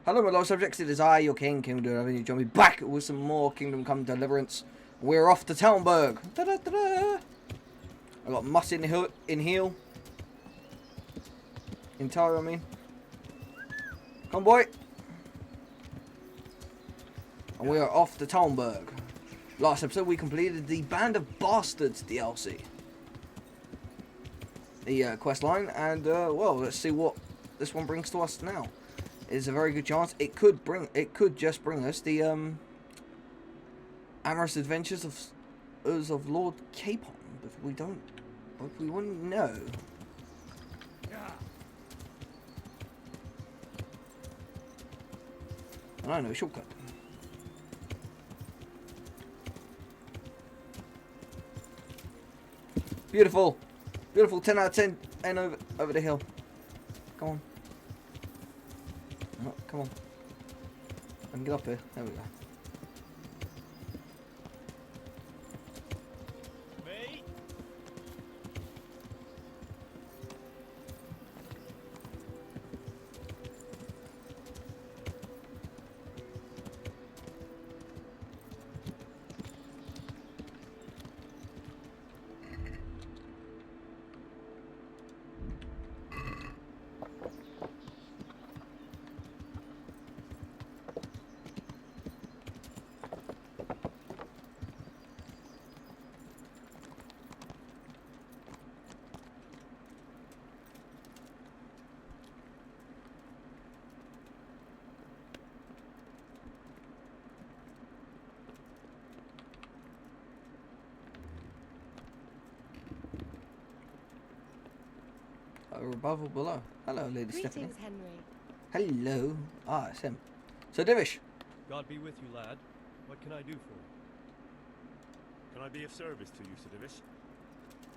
Hello, my lost subjects. It is I, your king, Kingdom. Having you join me back with some more Kingdom Come Deliverance. We're off to Talmberg. Da -da -da -da. I got Muss in heel. In Taro, I mean. Come, boy. And we are off to Talmberg. Last episode, we completed the Band of Bastards DLC. The quest line, and well, let's see what this one brings to us now. There's a very good chance it could just bring us the amorous adventures of Lord Capon, but we wouldn't know. And I know a shortcut. Beautiful, beautiful. 10 out of 10, and over the hill. Come on. Oh, come on. I can get up here. There we go. Mate. Above or below. Hello, Lady Stephanie. Greetings, Henry. Hello. Ah, it's him. So, Divish. God be with you, lad. What can I do for you? Can I be of service to you, Sir Divish?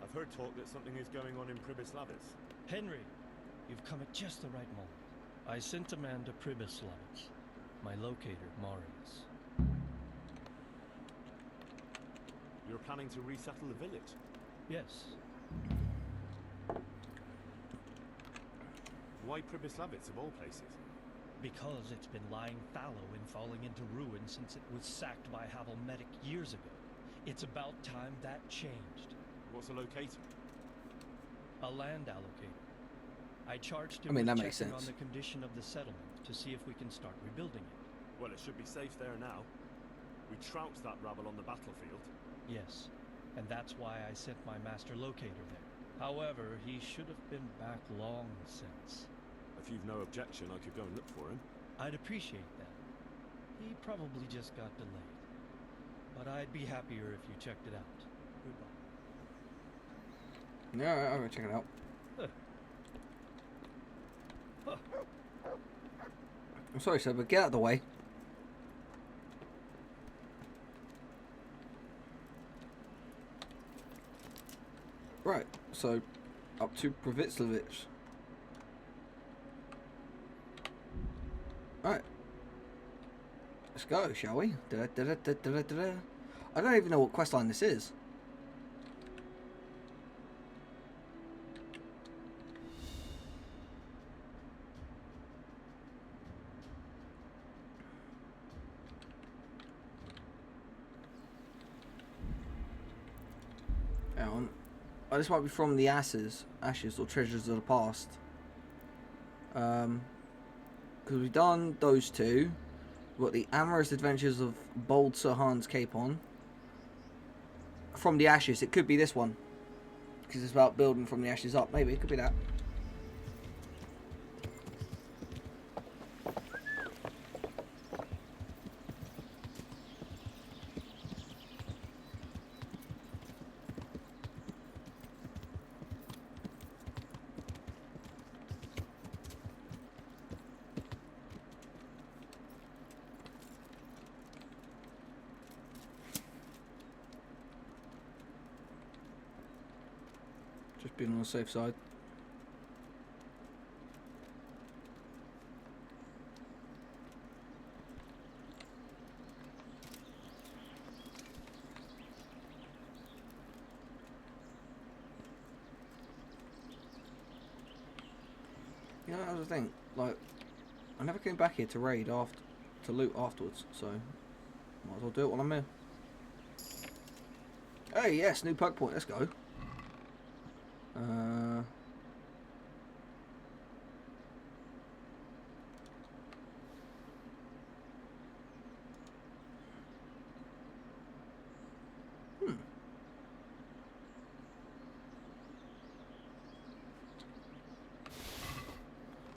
I've heard talk that something is going on in Pribys Lavis. Henry, you've come at just the right moment. I sent a man to Pribys Lavis, my locator, Marius. You're planning to resettle the village? Yes. Why Pribys Lavis, of all places? Because it's been lying fallow and falling into ruin since it was sacked by Havelmetic years ago. It's about time that changed. What's a locator? A land allocator. I charged him I mean, with that makes checking sense. on the condition of the settlement to see if we can start rebuilding it. Well, it should be safe there now. We trounced that rabble on the battlefield. Yes, and that's why I sent my master locator there. However, he should have been back long since. If you've no objection, I could go and look for him. I'd appreciate that. He probably just got delayed. But I'd be happier if you checked it out. Goodbye. Yeah, I'll go check it out. I'm sorry, sir, but get out of the way. Right, so up to Pravitslavich. Alright. Let's go, shall we? I don't even know what questline this is. Hang on. Oh, this might be from the Ashes or Treasures of the Past. Because we've done those two. We've got the Amorous Adventures of Bold Sir Hans Capon. From the Ashes. It could be this one. Because it's about building from the ashes up. Maybe. It could be that. Just being on the safe side. You know, that was the thing. Like, I never came back here to raid to loot afterwards, so might as well do it while I'm here. Hey, yes, new perk point. Let's go.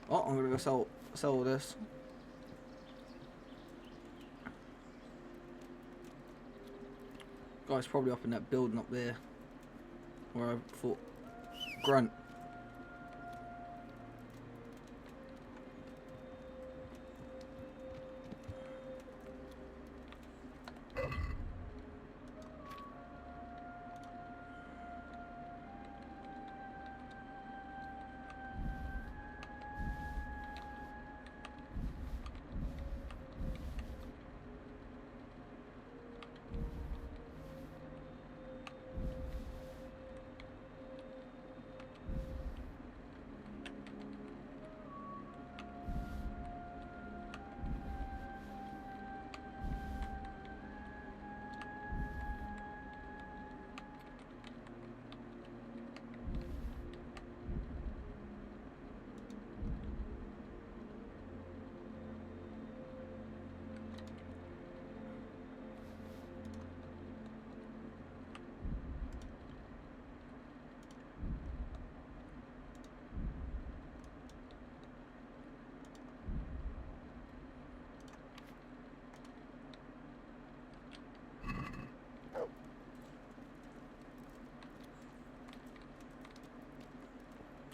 Oh, I'm gonna go sell this. Guy's probably up in that building up there where I fought Grunt.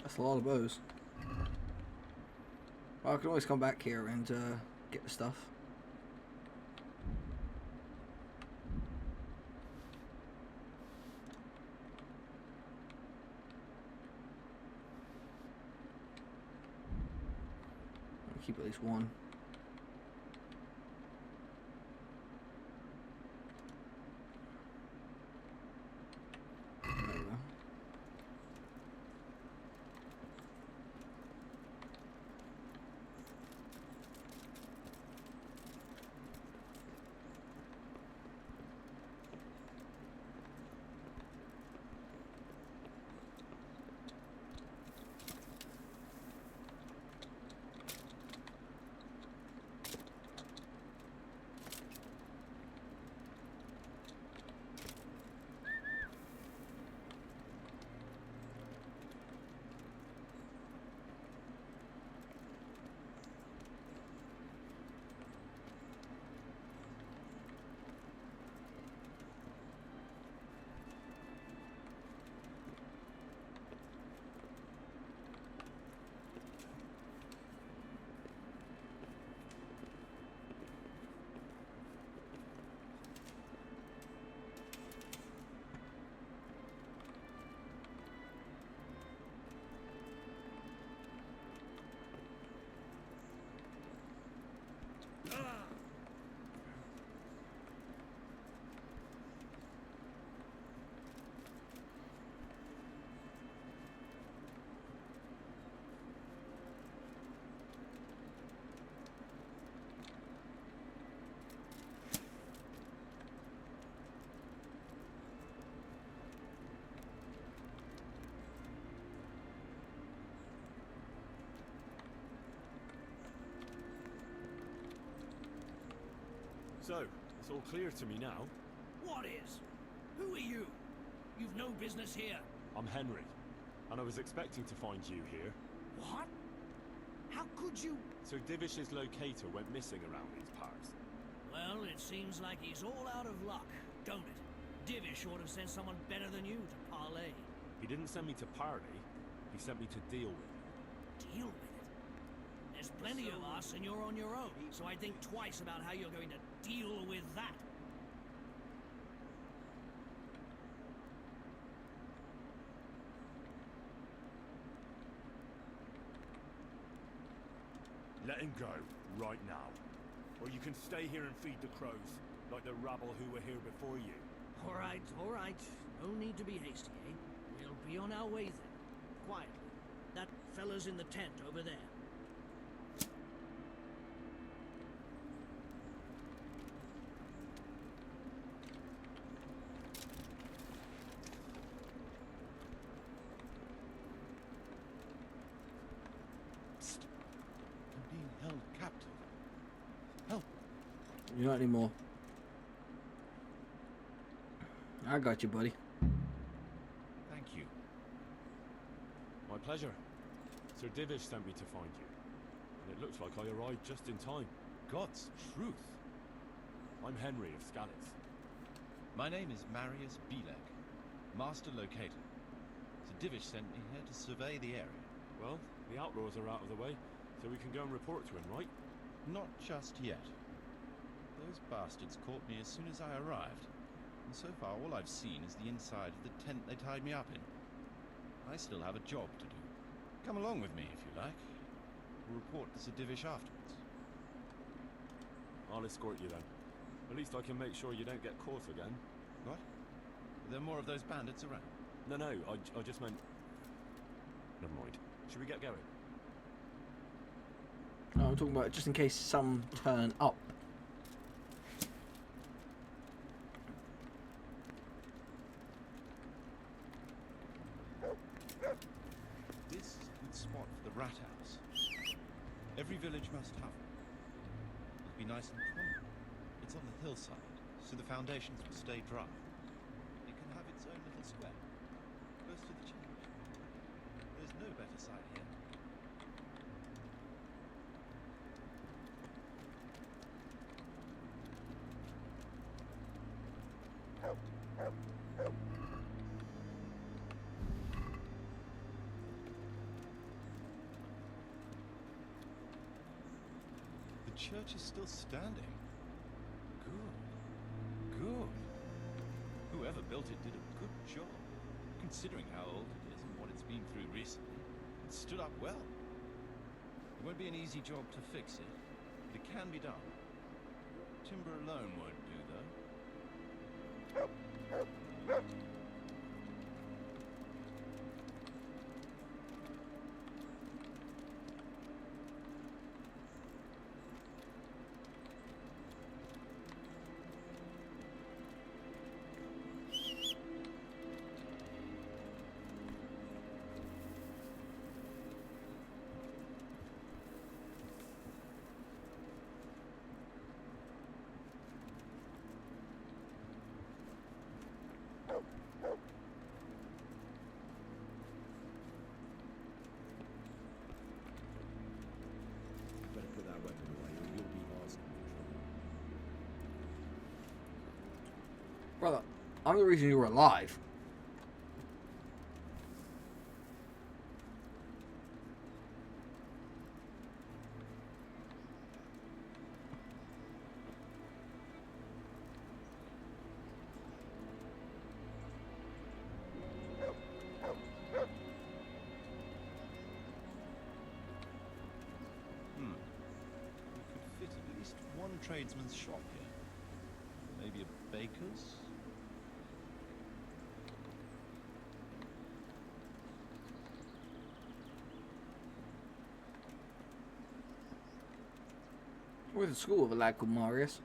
That's a lot of bows. Well, I can always come back here and get the stuff. I'll keep at least one. There we go. So, it's all clear to me now. What is? Who are you? You've no business here. I'm Henry, and I was expecting to find you here. What? How could you? So Divish's locator went missing around these parts. Well, it seems like he's all out of luck, don't it? Divish ought to send someone better than you to parley. He didn't send me to parley, he sent me to deal with it. Deal with it? There's plenty of us and you're on your own, so I think twice about how you're going to deal with that. Let him go, right now. Or you can stay here and feed the crows, like the rabble who were here before you. All right. No need to be hasty, eh? We'll be on our way then. Quietly. That fella's in the tent over there. You're not anymore. I got you, buddy. Thank you. My pleasure. Sir Divish sent me to find you. And it looks like I arrived just in time. God's truth. I'm Henry of Skalitz. My name is Marius Bilek, Master Locator. Sir Divish sent me here to survey the area. Well, the outlaws are out of the way, so we can go and report to him, right? Not just yet. Those bastards caught me as soon as I arrived, and so far all I've seen is the inside of the tent they tied me up in. I still have a job to do. Come along with me if you like. We'll report to Sir Divish afterwards. I'll escort you then. At least I can make sure you don't get caught again. What? Are there more of those bandits around? No, I just meant... Never mind. Should we get going? No, I'm talking about just in case some turn up. This is a good spot for the rat house. Every village must have one. It'll be nice and prominent. It's on the hillside, so the foundations will stay dry. It can have its own little square, close to the church. There's no better site here. The church is still standing. Good. Whoever built it did a good job, considering how old it is and what it's been through recently. It stood up well. It won't be an easy job to fix it, but it can be done. Timber alone won't do, though. Better put that weapon away or you'll be asking for trouble. Brother, I'm the reason you were alive. We could fit at least one tradesman's shop here. Maybe a baker's? We're at school with a lad called Marius.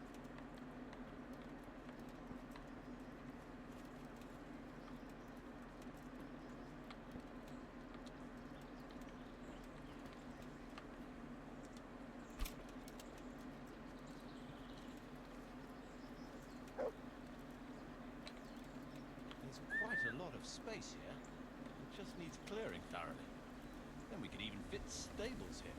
There's quite a lot of space here. It just needs clearing thoroughly. Then we could even fit stables here.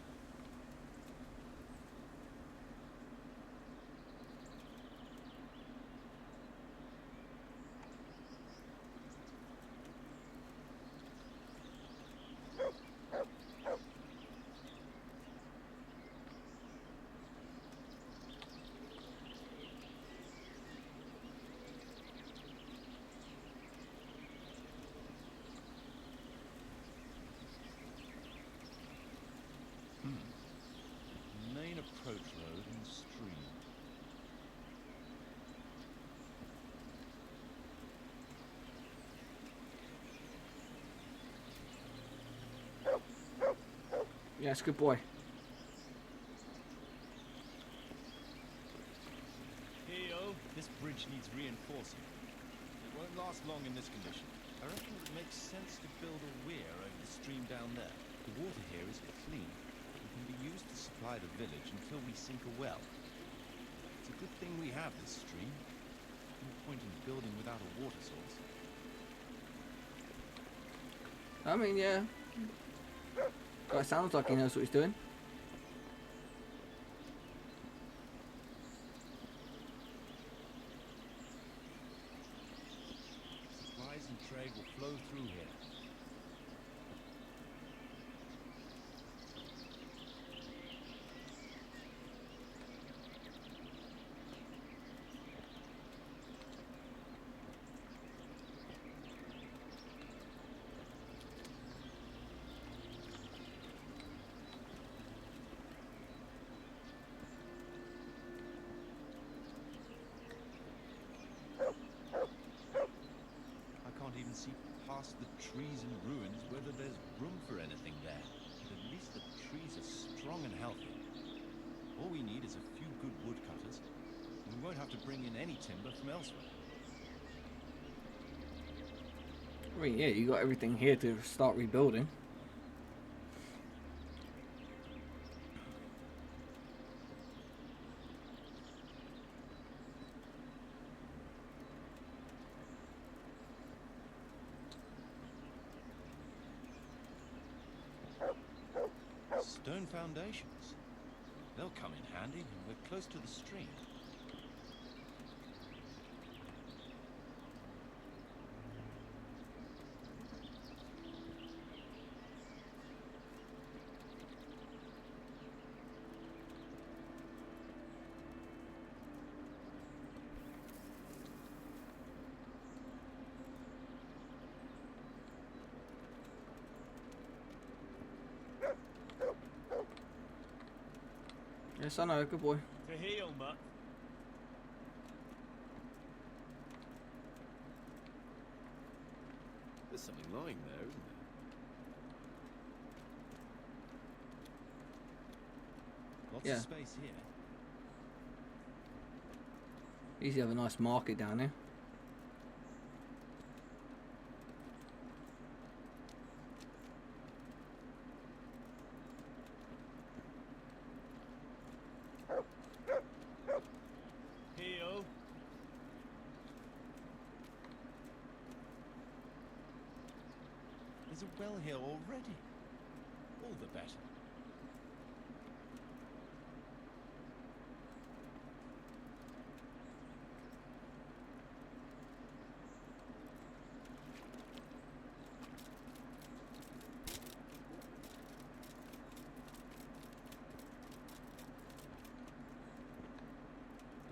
Main approach road and stream. Yes, good boy. Heyo, this bridge needs reinforcing. It won't last long in this condition. I reckon it makes sense to build a weir over the stream down there. The water here is clean. It can be used to supply the village until we sink a well. It's a good thing we have this stream. No point in building without a water source. I mean, yeah. Guy sounds like he knows what he's doing. Supplies and trade will flow through here. Even see past the trees and ruins whether there's room for anything there. But at least the trees are strong and healthy. All we need is a few good woodcutters, and we won't have to bring in any timber from elsewhere. I mean, yeah, you got everything here to start rebuilding. Stone foundations. They'll come in handy, and we're close to the stream. Yes, I know, good boy. To heal, Mutt. There's something lying there, isn't there? Lots Yeah. of space here. Easy to have a nice market down here. Heal. There's a well here already. All the better.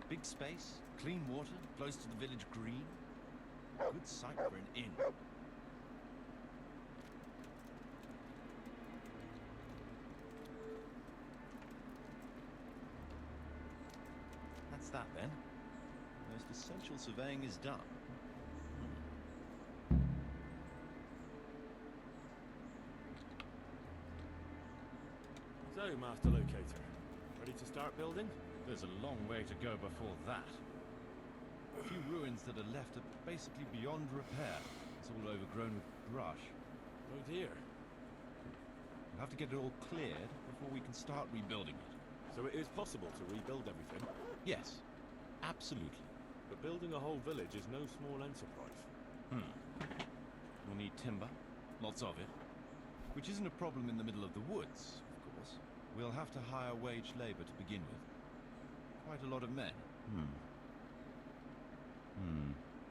Big space, clean water, close to the village green. Good site for an inn. That's that then. Most essential surveying is done. So, Master Locator, ready to start building? There's a long way to go before that. A few ruins that are left are basically beyond repair. It's all overgrown with brush. Oh dear. We'll have to get it all cleared before we can start rebuilding it. So it is possible to rebuild everything, Yes, absolutely. but building a whole village is no small enterprise. We'll need timber, lots of it, which isn't a problem in the middle of the woods, of course. We'll have to hire wage labor to begin with. Quite a lot of men.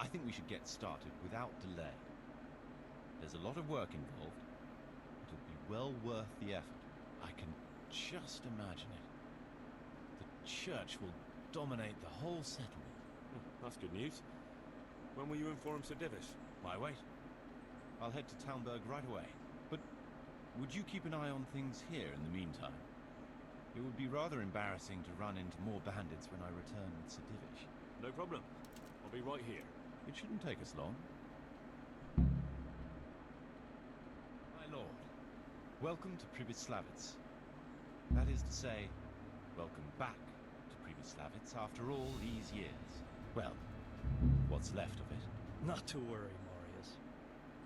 I think we should get started without delay. There's a lot of work involved, but it'll be well worth the effort. I can just imagine it. The church will dominate the whole settlement. That's good news. When will you inform Sir Divish? Why wait? I'll head to Talmberg right away. But would you keep an eye on things here in the meantime? It would be rather embarrassing to run into more bandits when I return with Sir Divish. No problem. I'll be right here. It shouldn't take us long. My lord, welcome to Pribyslavitz. That is to say, welcome back to Pribyslavitz after all these years. Well, what's left of it. Not to worry, Marius.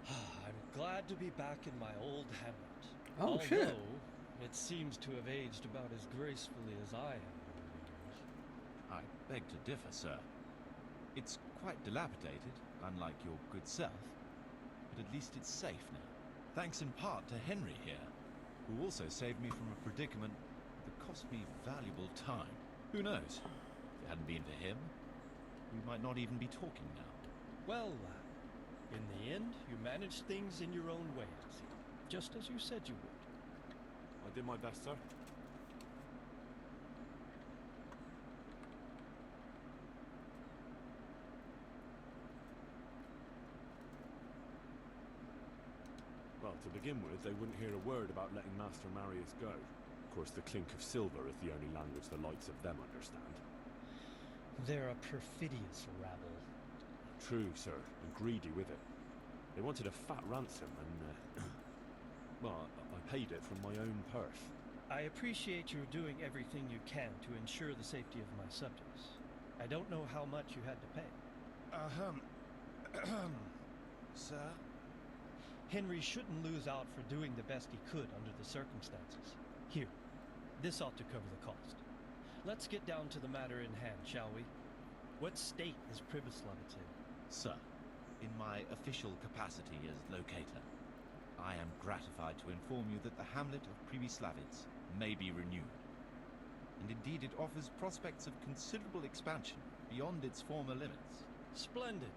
I'm glad to be back in my old hamlet. Oh, shit. Although it seems to have aged about as gracefully as I have over the years. I beg to differ, sir. It's quite dilapidated, unlike your good self, but at least it's safe now. Thanks in part to Henry here, who also saved me from a predicament that cost me valuable time. Who knows? If it hadn't been for him, we might not even be talking now. Well, in the end, you managed things in your own way, just as you said you would. I did my best, sir. Well, to begin with, they wouldn't hear a word about letting Master Marius go. Of course, the clink of silver is the only language the likes of them understand. They're a perfidious rabble. True, sir, and greedy with it. They wanted a fat ransom, and, well, I paid it from my own purse. I appreciate you doing everything you can to ensure the safety of my subjects. I don't know how much you had to pay. Sir? Henry shouldn't lose out for doing the best he could under the circumstances. Here, this ought to cover the cost. Let's get down to the matter in hand, shall we? What state is Pribislavice in? Sir, in my official capacity as locator, I am gratified to inform you that the hamlet of Pribislavice may be renewed. And indeed it offers prospects of considerable expansion beyond its former limits. Splendid.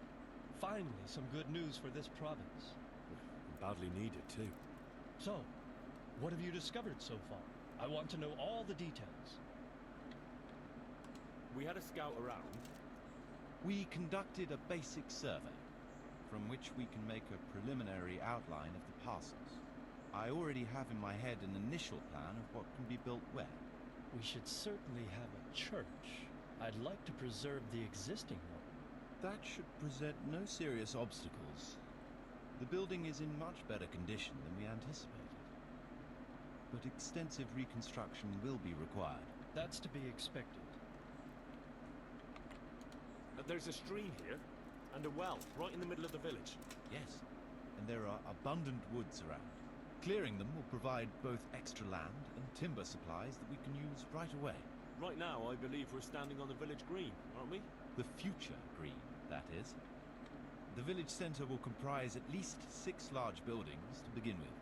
Finally, some good news for this province. Badly needed, too. So, what have you discovered so far? I want to know all the details. We had a scout around. We conducted a basic survey, from which we can make a preliminary outline of the parcels. I already have in my head an initial plan of what can be built where. We should certainly have a church. I'd like to preserve the existing one. That should present no serious obstacles. The building is in much better condition than we anticipated. But extensive reconstruction will be required. That's to be expected. There's a stream here, and a well, right in the middle of the village. Yes, and there are abundant woods around. Clearing them will provide both extra land and timber supplies that we can use right away. Right now, I believe we're standing on the village green, aren't we? The future green, that is. The village centre will comprise at least 6 large buildings to begin with.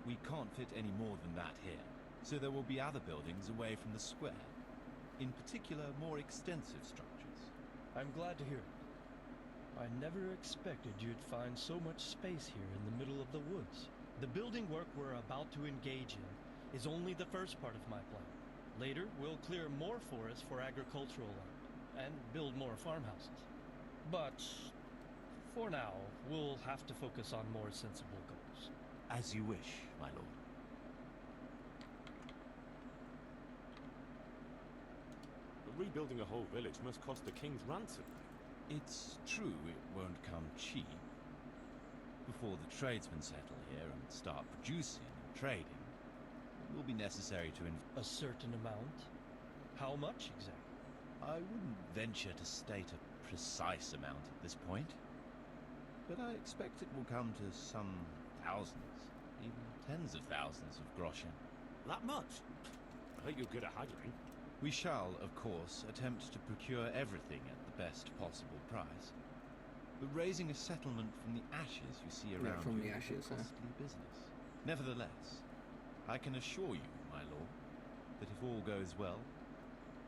We can't fit any more than that here, so there will be other buildings away from the square. In particular, more extensive structures. I'm glad to hear it. I never expected you'd find so much space here in the middle of the woods. The building work we're about to engage in is only the first part of my plan. Later, we'll clear more forest for agricultural land and build more farmhouses. But for now, we'll have to focus on more sensible goals. As you wish, my lord. Rebuilding a whole village must cost the king's ransom. It's true it won't come cheap. Before the tradesmen settle here and start producing and trading, it will be necessary to A certain amount? How much exactly? I wouldn't venture to state a precise amount at this point, but I expect it will come to some thousands, even tens of thousands of groschen. That much? I think you're good at haggling. We shall, of course, attempt to procure everything at the best possible price. But raising a settlement from the ashes you see around from you the ashes, is a costly business. Nevertheless, I can assure you, my lord, that if all goes well,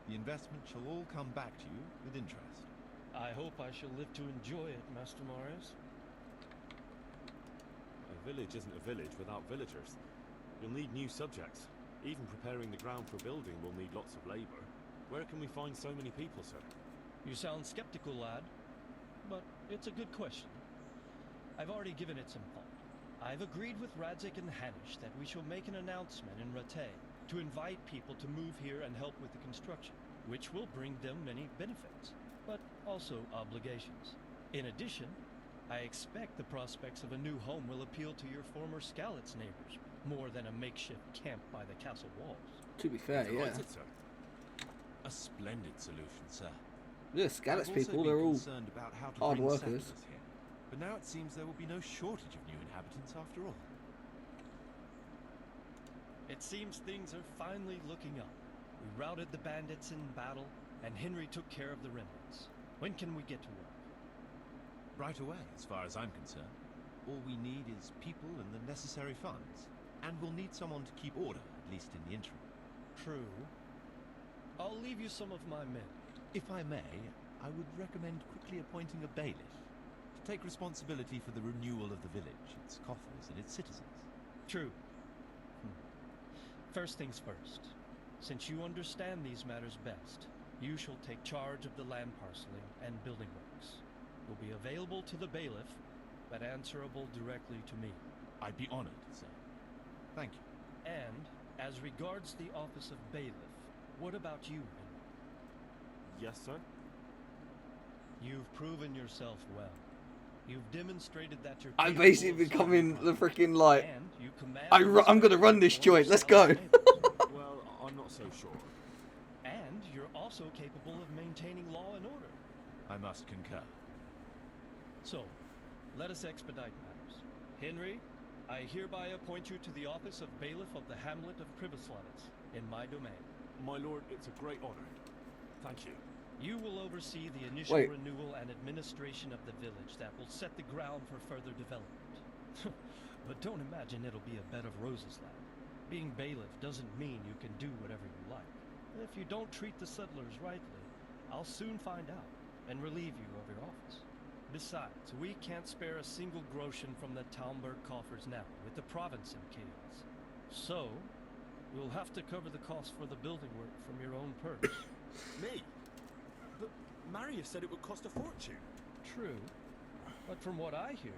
the investment shall all come back to you with interest. I hope I shall live to enjoy it, Master Marius. A village isn't a village without villagers. You'll need new subjects. Even preparing the ground for building will need lots of labor. Where can we find so many people, sir? You sound skeptical, lad, but it's a good question. I've already given it some thought. I've agreed with Radzik and Hanish that we shall make an announcement in Rattay to invite people to move here and help with the construction, which will bring them many benefits, but also obligations. In addition, I expect the prospects of a new home will appeal to your former Skalitz neighbors, more than a makeshift camp by the castle walls. To be fair, yeah. Delighted, sir. A splendid solution, sir. The Scallops I've also people, been they're all concerned about how to hard bring workers. settlers here. But now it seems there will be no shortage of new inhabitants after all. It seems things are finally looking up. We routed the bandits in battle, and Henry took care of the remnants. When can we get to work? Right away, as far as I'm concerned. All we need is people and the necessary funds. And we'll need someone to keep order, at least in the interim. True. I'll leave you some of my men. If I may, I would recommend quickly appointing a bailiff to take responsibility for the renewal of the village, its coffers and its citizens. True. First things first. Since you understand these matters best, you shall take charge of the land parceling and building works. You'll be available to the bailiff, but answerable directly to me. I'd be honored, sir. Thank you. And, as regards the office of bailiff, what about you, Henry? Yes, sir? You've proven yourself well. You've demonstrated that you're I'm capable basically of becoming solving the problems, freaking like. and you command I'm gonna run this joint. Let's go. Well, I'm not so sure. And you're also capable of maintaining law and order. I must concur. So, let us expedite matters. Henry, I hereby appoint you to the office of bailiff of the hamlet of Pribyslavitz in my domain. My lord, it's a great honor. Thank you. You will oversee the initial Wait. renewal and administration of the village that will set the ground for further development. But don't imagine it'll be a bed of roses, lad. Being bailiff doesn't mean you can do whatever you like. If you don't treat the settlers rightly, I'll soon find out and relieve you of your office. Besides, we can't spare a single groschen from the Talmberg coffers now, with the province in chaos. So, you'll have to cover the cost for the building work from your own purse. Me? But Marius said it would cost a fortune. True, but from what I hear,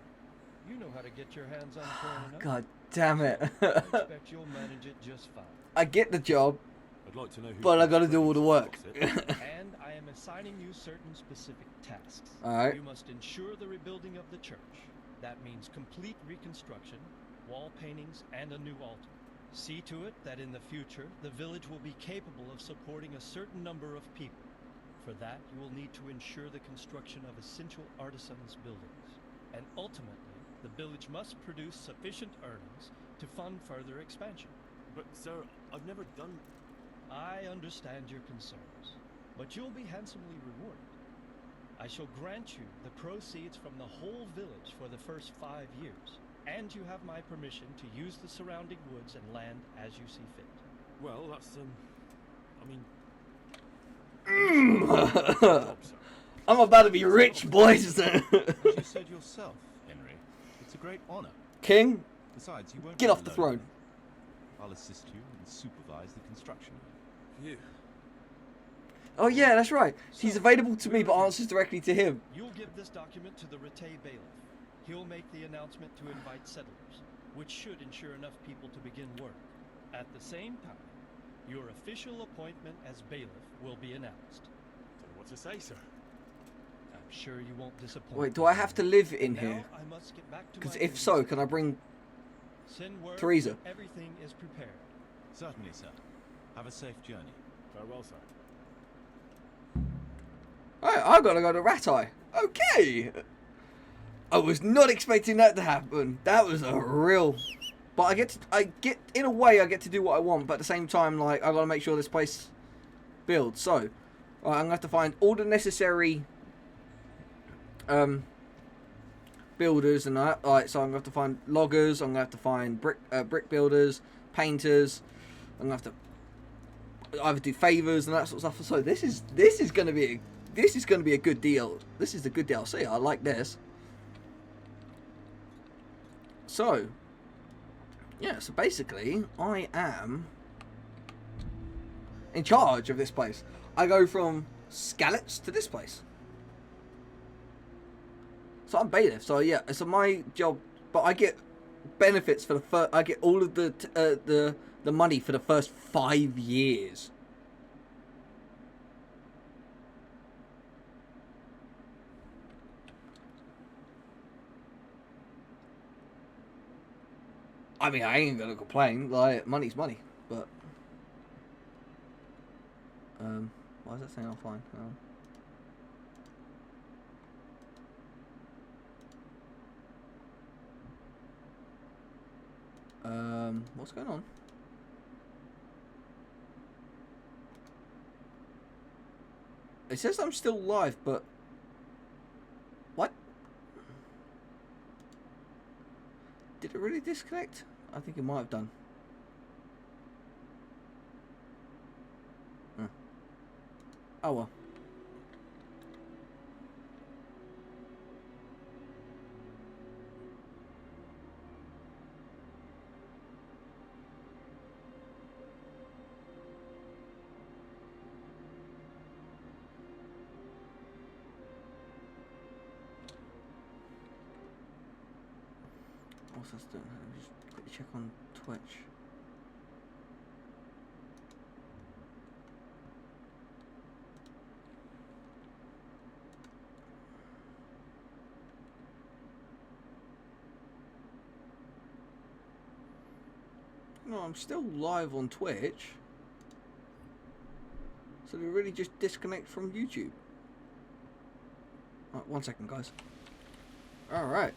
you know how to get your hands on corn enough. God damn it. I expect you'll manage it just fine. I get the job, I'd like to know who. but I gotta do all the work. And I am assigning you certain specific tasks. Alright. You must ensure the rebuilding of the church. That means complete reconstruction, wall paintings, and a new altar. See to it that in the future, the village will be capable of supporting a certain number of people. For that, you will need to ensure the construction of essential artisans' buildings. And ultimately, the village must produce sufficient earnings to fund further expansion. But, sir, I've never done. I understand your concerns, but you'll be handsomely rewarded. I shall grant you the proceeds from the whole village for the first 5 years, and you have my permission to use the surrounding woods and land as you see fit. Well, that's I mean. I'm about to be rich, boys. As you said yourself, Henry, it's a great honor. King, Besides, you won't get be off the alone. throne. I'll assist you and supervise the construction. Phew. Oh yeah, that's right. He's available to me, but answers directly to him. You'll give this document to the Rattay bailiff. He'll make the announcement to invite settlers, which should ensure enough people to begin work. At the same time, your official appointment as bailiff will be announced. Don't know what to say, sir. I'm sure you won't disappoint. Wait, do me. I have to live in Now here? I must get back to Because my if so, duties. can I bring Send word Teresa? that everything is prepared. Certainly, sir. Have a safe journey. Farewell, sir. Alright, I gotta go to Rattay. Okay. I was not expecting that to happen. That was a real. But I get in a way I get to do what I want, but at the same time, like I gotta make sure this place builds. So, I'm gonna have to find all the necessary builders and that. Alright, so I'm gonna have to find loggers. I'm gonna have to find brick builders, painters. I'm gonna have to either do favors and that sort of stuff. So this is gonna be a good deal. This is a good DLC. I like this. So, yeah, so basically, I am in charge of this place. I go from Skalitz to this place. So I'm bailiff. So yeah, so my job, but I get benefits for the first. I get all of the money for the first 5 years. I mean, I ain't gonna complain. Like, money's money, but why is that saying offline? What's going on? It says I'm still live, but... What? Did it really disconnect? I think it might have done. Oh well. What's this doing? Let me just quickly check on Twitch. No, I'm still live on Twitch. So they really just disconnect from YouTube. Right, 1 second, guys. Alright.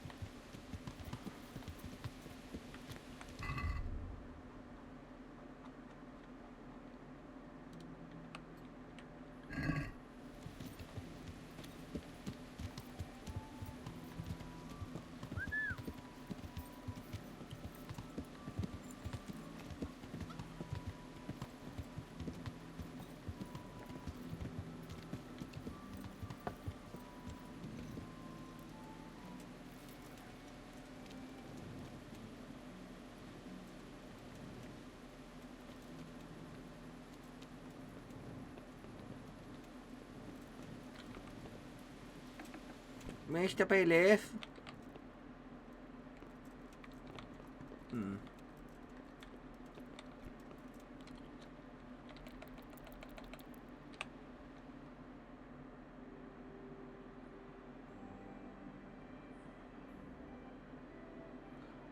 Mr. Bailiff.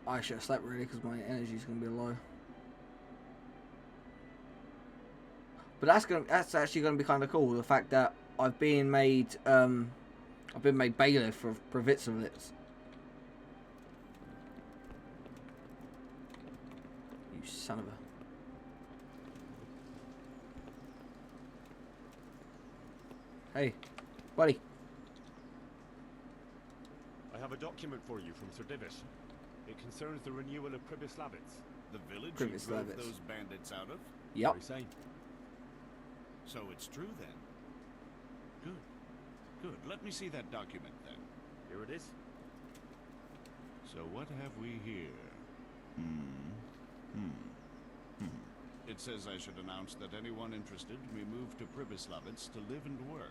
I should have slept really because my energy's gonna be low. But that's actually gonna be kind of cool. The fact that I've been made bailiff for Provitsovitz. You son of a... Hey, buddy. I have a document for you from Sir Divish. It concerns the renewal of Pribyslavitz. The village you drove Pribyslavitz. those bandits out of? Yep. Very same. So it's true then? Good. Good. Let me see that document then. Here it is. So what have we here? It says I should announce that anyone interested may move to Pribyslavitz to live and work.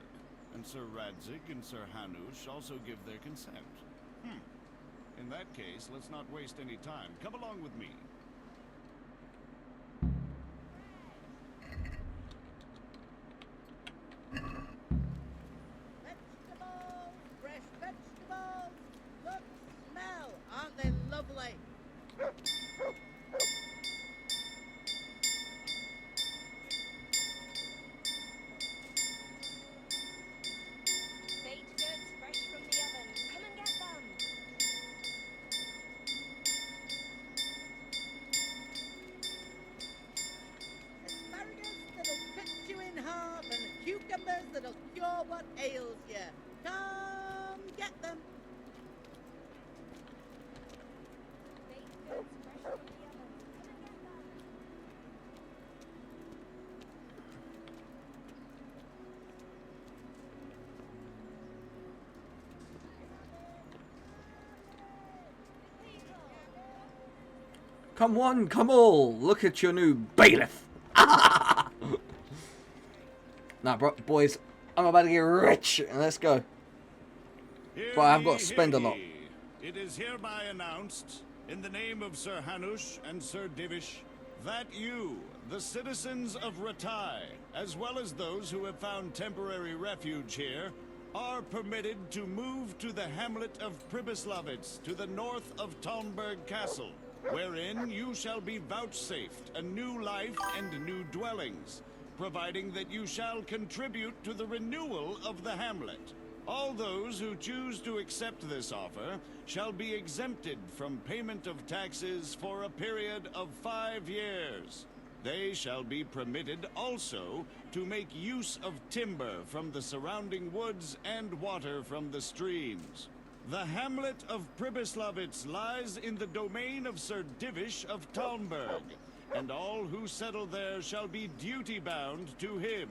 And Sir Radzig and Sir Hanush also give their consent. In that case, let's not waste any time. Come along with me. Vegetables! Fresh vegetables! Look, smell! Aren't they lovely? Baked goods fresh from the oven. Come and get them. Asparagus that'll cut you in half and cucumbers that'll cure what ails you. Come get them. Baked goods fresh from the oven. Come and get them. Come one, come all. Look at your new bailiff. Nah, bro, boys, I'm about to get rich. Let's go. But I've got to spend a lot. It is hereby announced, in the name of Sir Hanush and Sir Divish, that you, the citizens of Ratai, as well as those who have found temporary refuge here, are permitted to move to the hamlet of Pribyslavitz, to the north of Talmberg Castle, wherein you shall be vouchsafed a new life and new dwellings, providing that you shall contribute to the renewal of the hamlet. All those who choose to accept this offer shall be exempted from payment of taxes for a period of 5 years. They shall be permitted also to make use of timber from the surrounding woods and water from the streams. The hamlet of Pribyslavitz lies in the domain of Sir Divish of Talmberg, and all who settle there shall be duty-bound to him.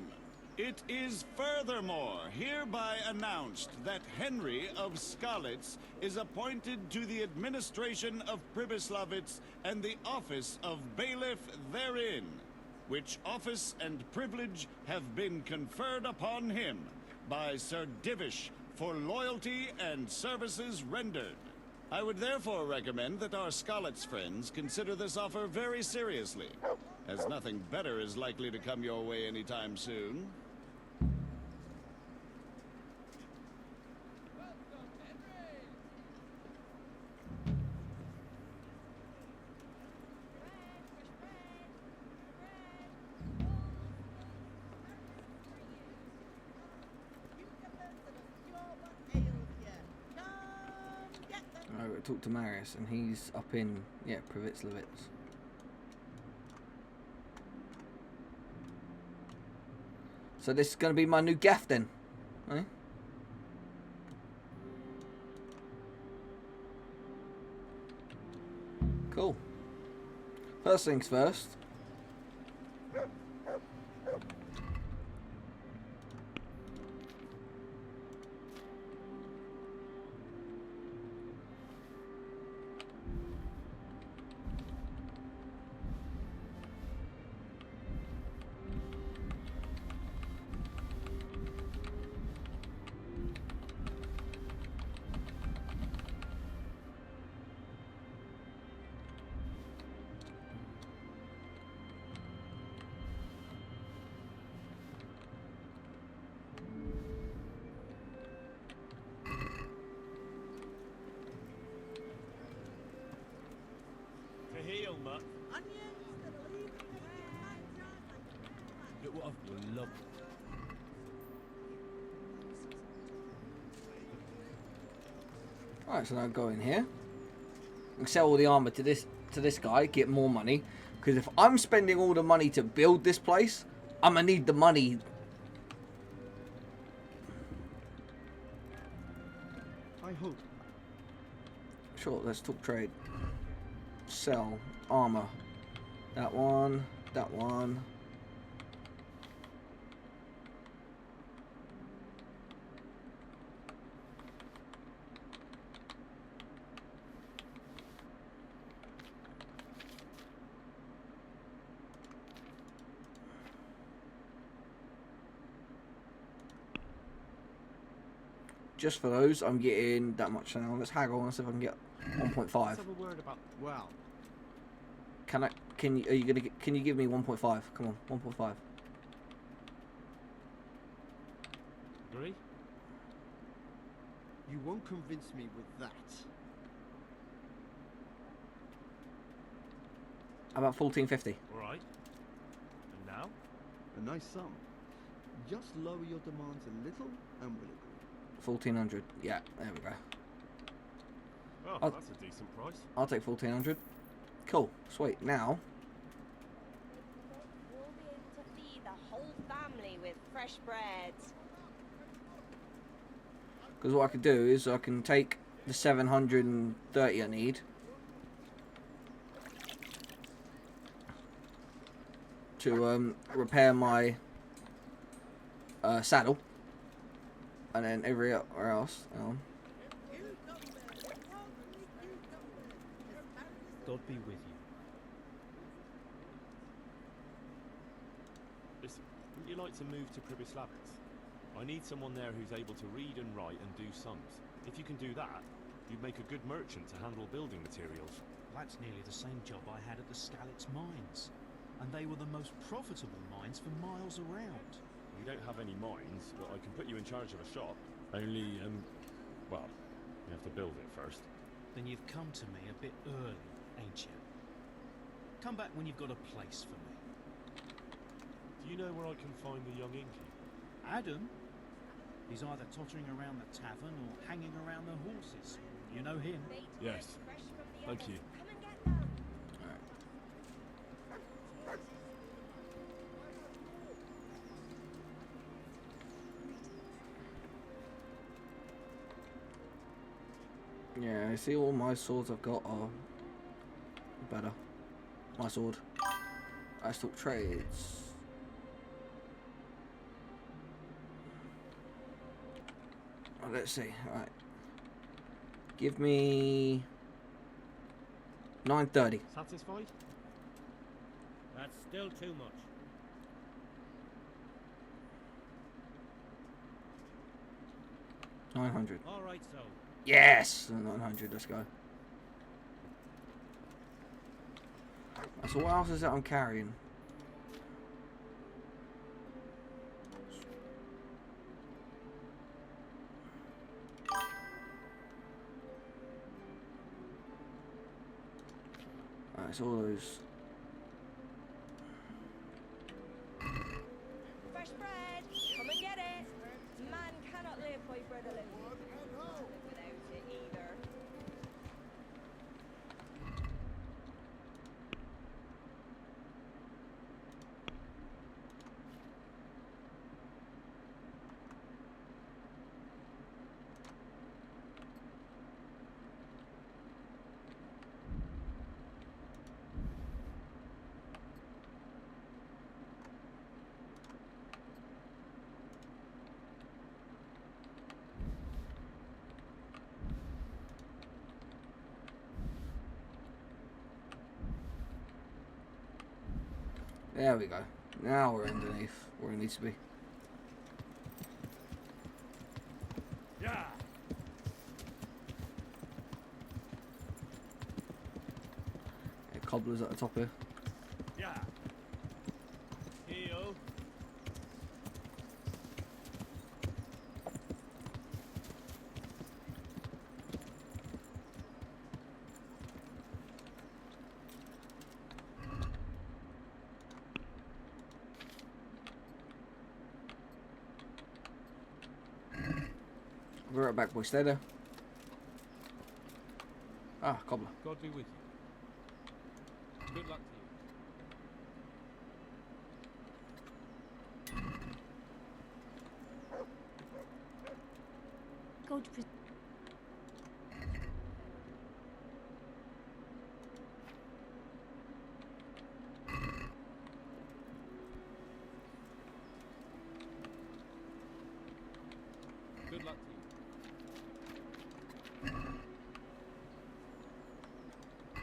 It is furthermore hereby announced that Henry of Skalitz is appointed to the administration of Pribyslavitz and the office of bailiff therein, which office and privilege have been conferred upon him by Sir Divish for loyalty and services rendered. I would therefore recommend that our Skalitz friends consider this offer very seriously, as nothing better is likely to come your way anytime soon. I got to talk to Marius, and he's up in, yeah, Pribyslavitz. So this is going to be my new gaff then, eh? Cool. First things first. Look what I've loved. Alright, so now go in here and sell all the armor to this guy, get more money. Because if I'm spending all the money to build this place, I'm gonna need the money. I hope. Sure, let's talk trade. Sell armor. That one. That one. Just for those, I'm getting that much now. Let's haggle and see if I can get 1.5. Let's have a word about. Well, Can I? Can you? Are you gonna? Can you give me 1.5? Come on, 1.5. Agree? you won't convince me with that. How about 1450? All right. And now? A nice sum. Just lower your demands a little, and we'll agree. 1400. Yeah, there we go. Oh, that's a decent price. I'll take 1400. Cool. Sweet. Now, We'll be able to feed the whole family with fresh bread. because what I could do is I can take the 730 I need to repair my saddle, and then everywhere else. God be with you. Listen, wouldn't you like to move to Pribyslavitz? I need someone there who's able to read and write and do sums. If you can do that, you'd make a good merchant to handle building materials. That's nearly the same job I had at the Skalitz mines. And they were the most profitable mines for miles around. We don't have any mines, but I can put you in charge of a shop. Only, well, you have to build it first. Then you've come to me a bit early, ain't you? Come back when you've got a place for me. Do you know where I can find the young innkeeper? Adam? He's either tottering around the tavern or hanging around the horses. You know him? Yes. Fresh from the Thank oven. you. Come and get them. Yeah, I see all my swords I've got are better. My sword. I talk trades. Oh, let's see. Alright. Give me 930. Satisfied? That's still too much. $900. All right, so. Yes! 900, let's go. So what else is that I'm carrying? Alright, it's all those. Fresh bread! Come and get it! Man cannot live by bread alone. Can't live without it either. There we go. Now we're underneath where it needs to be. Yeah. Yeah, cobblers at the top here. Yeah. Heyo. I'll be right back, boy. Stay there. Ah, cobbler. God be with you. Good luck to you. God Good luck to you.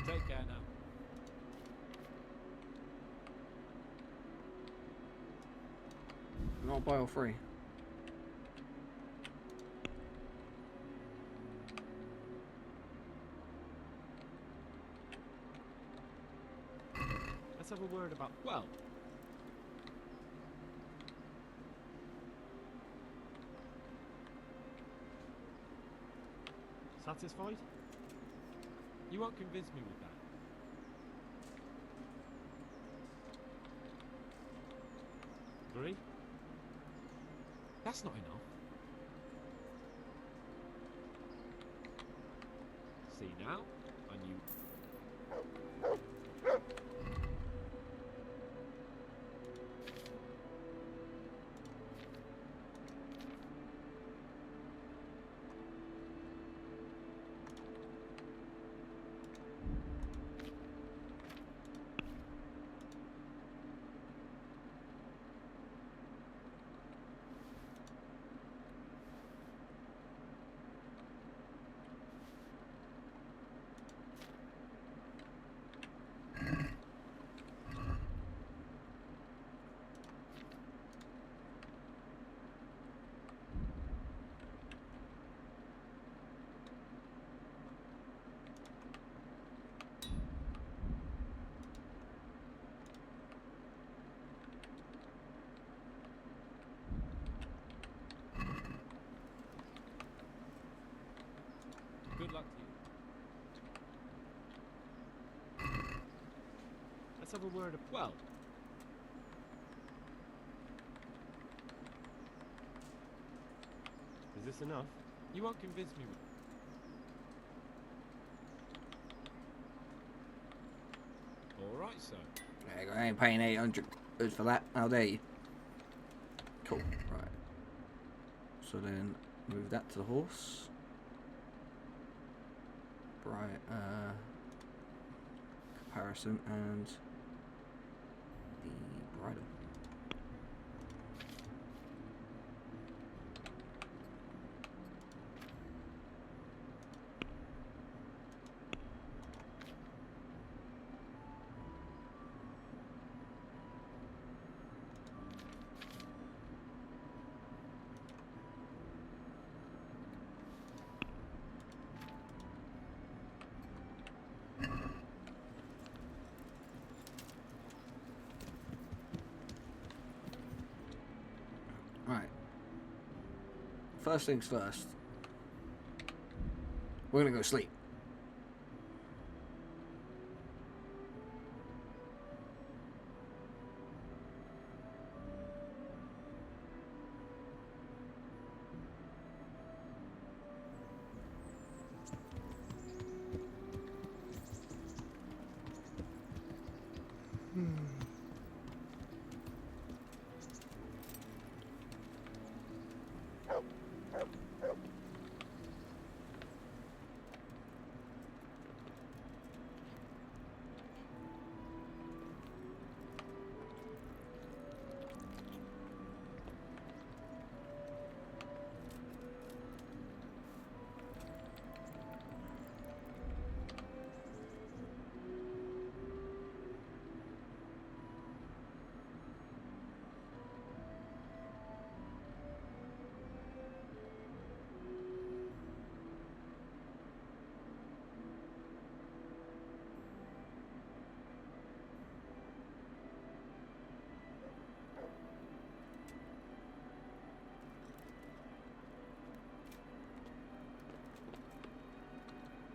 Take care now. Not buy or free. Let's have a word about, well, satisfied? You won't convince me with that. Agree? That's not enough. See now, and you... Good luck to you. Let's have a word of, well, is this enough? You won't convince me with... Alright, sir. There you go. I ain't paying 800 for that. How dare you? Cool. Right. So then move that to the horse. Right, comparison and the bridle. Right. First things first. We're gonna go sleep.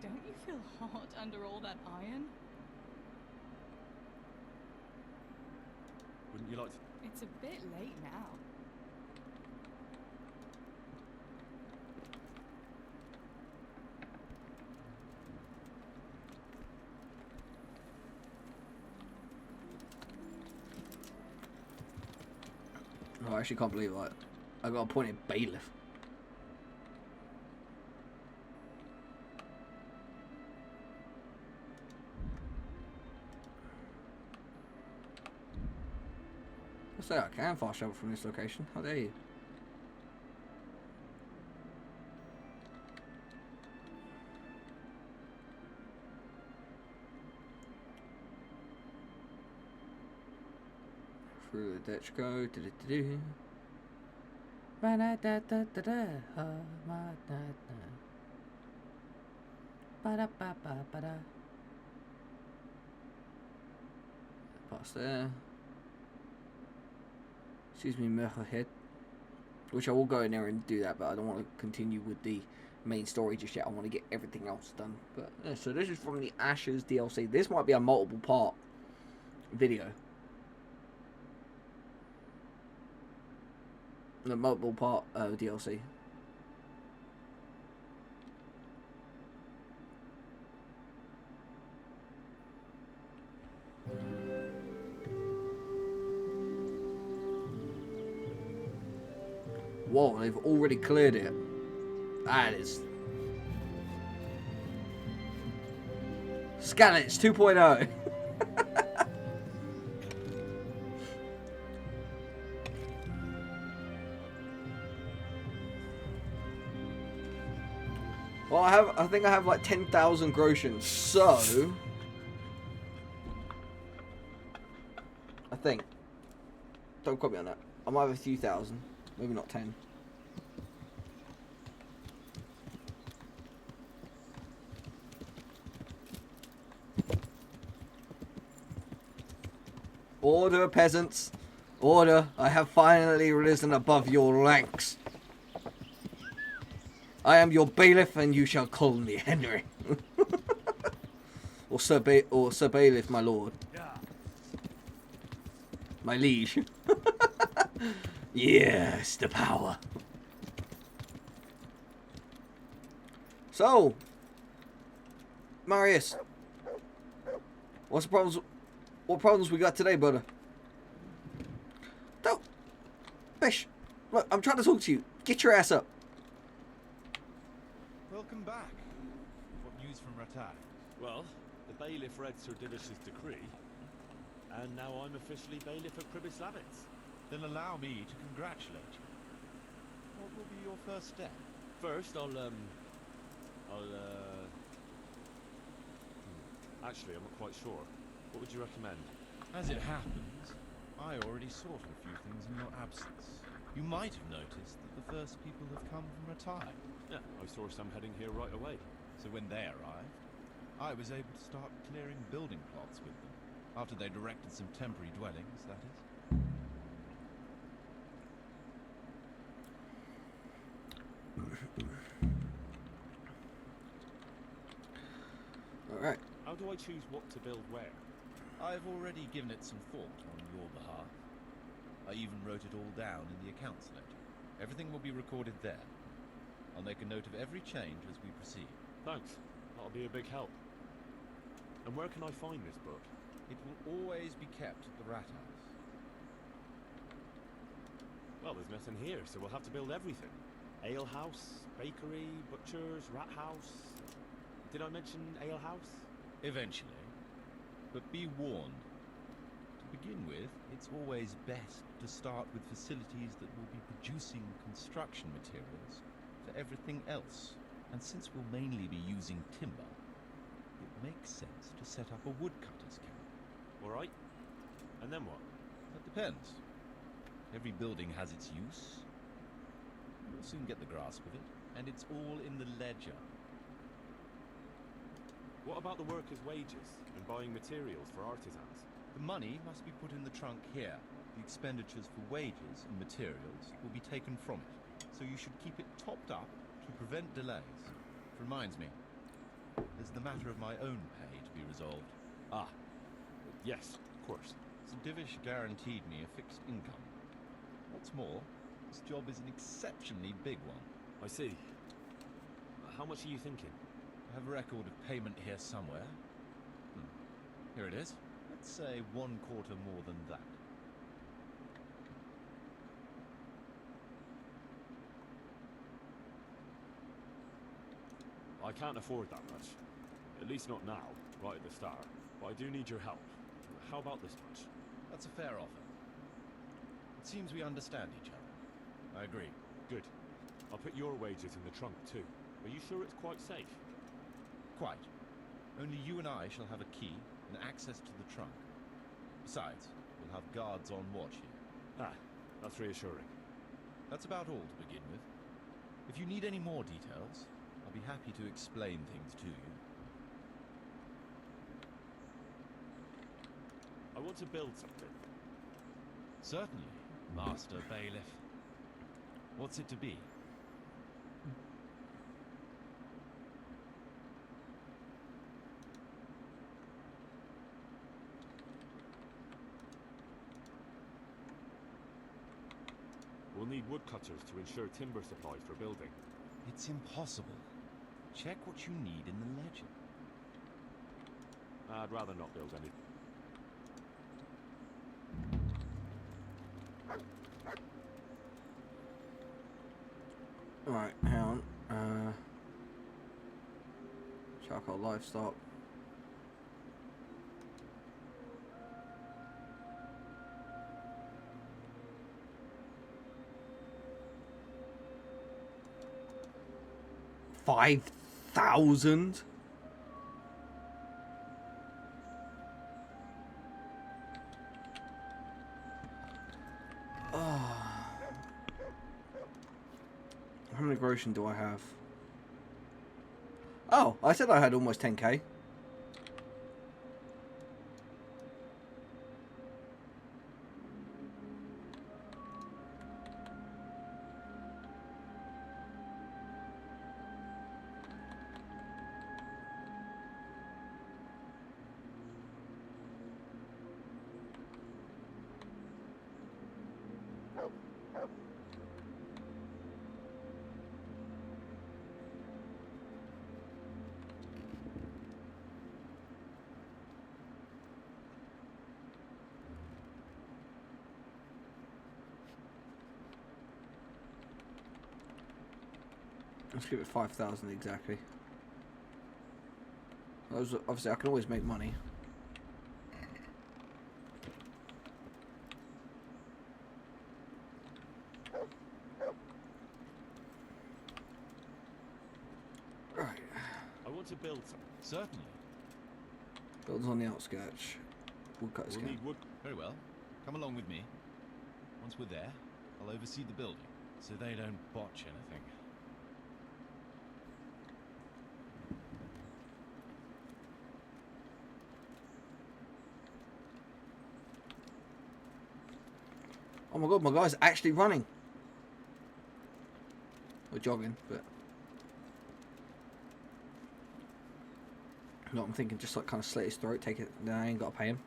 Don't you feel hot under all that iron? Wouldn't you like to? It's a bit late now. Oh, I actually can't believe that. I got appointed bailiff. I say I can fast travel from this location. How dare you? Through the ditch go. Do-do-do-do. Ba-da-da-da-da-da. Ha-ma-da-da. Ba-da-ba-ba-ba-da. Past there. Excuse me, Metalhead. Which I will go in there and do that, but I don't want to continue with the main story just yet. I want to get everything else done. But yeah, so this is from the Ashes DLC. This might be a multiple part video. The multiple part DLC. Whoa, they've already cleared it. That is... Scalets 2.0. Well, I think I have like 10,000 groshens, so... I think. Don't quote me on that. I might have a few thousand. Maybe not 10. Order, peasants. Order. I have finally risen above your ranks. I am your bailiff, and you shall call me Henry. or Sir Bailiff, my lord. My liege. Yes, the power. So, Marius, what's the problems? What problems we got today, brother? Don't, Bish. Look, I'm trying to talk to you. Get your ass up. Welcome back. What news news from Rattay? Well, the bailiff read Sir Divish's decree, and now I'm officially bailiff of Pribyslavitz. Then allow me to congratulate you. What will be your first step? First, actually, I'm not quite sure. What would you recommend? As it happens, I already sorted a few things in your absence. You might have noticed that the first people have come from Rattay. Yeah, I saw some heading here right away. So when they arrived, I was able to start clearing building plots with them. After they'd erected some temporary dwellings, that is. Alright. How do I choose what to build where? I've already given it some thought on your behalf. I even wrote it all down in the accounts ledger. Everything will be recorded there. I'll make a note of every change as we proceed. Thanks. That'll be a big help. And where can I find this book? It will always be kept at the Rat House. Well, there's nothing here, so we'll have to build everything. Ale house, bakery, butchers, rat house. Did I mention ale house? Eventually. But be warned. To begin with, it's always best to start with facilities that will be producing construction materials for everything else. And since we'll mainly be using timber, it makes sense to set up a woodcutter's camp. All right. And then what? That depends. Every building has its use. You'll soon get the grasp of it, and it's all in the ledger. What about the workers' wages and buying materials for artisans? The money must be put in the trunk here. The expenditures for wages and materials will be taken from it, so you should keep it topped up to prevent delays. It reminds me, there's the matter of my own pay to be resolved. Ah, yes, of course. Sir Divish guaranteed me a fixed income. What's more, this job is an exceptionally big one. I see. How much are you thinking? I have a record of payment here somewhere. Here it is. Let's say 1/4 more than that. I can't afford that much. At least not now, right at the start. But I do need your help. How about this much? That's a fair offer. It seems we understand each other. I agree. Good. I'll put your wages in the trunk too. Are you sure it's quite safe? Quite. Only you and I shall have a key and access to the trunk. Besides, we'll have guards on watch here. Ah, that's reassuring. That's about all to begin with. If you need any more details, I'll be happy to explain things to you. I want to build something. Certainly, Master Bailiff. What's it to be? We'll need woodcutters to ensure timber supply for building. It's impossible. Check what you need in the ledger. I'd rather not build any. Alright, hang on. Charcoal livestock. $5,000? How many groschen do I have? Oh, I said I had almost 10k. Let's give it 5,000 exactly. Obviously, I can always make money. Right. I want to build some. Certainly. Buildings on the outskirts. Woodcutters We'll camp. need wood. Very well. Come along with me. Once we're there, I'll oversee the building, so they don't botch anything. Oh my god, my guy's actually running. Or jogging, but... No, I'm thinking just like kind of slit his throat, take it... No, I ain't got to pay him.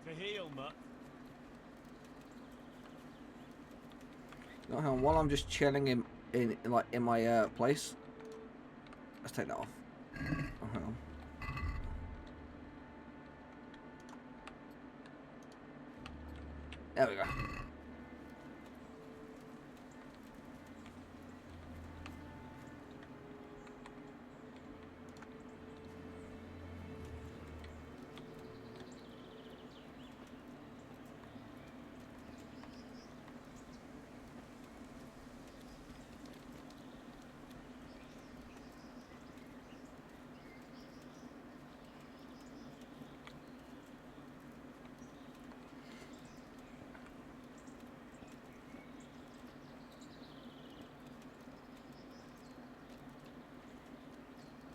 To heal, mutt. No, hang on, while I'm just chilling in my place... Let's take that off. Oh, hang on. There we go.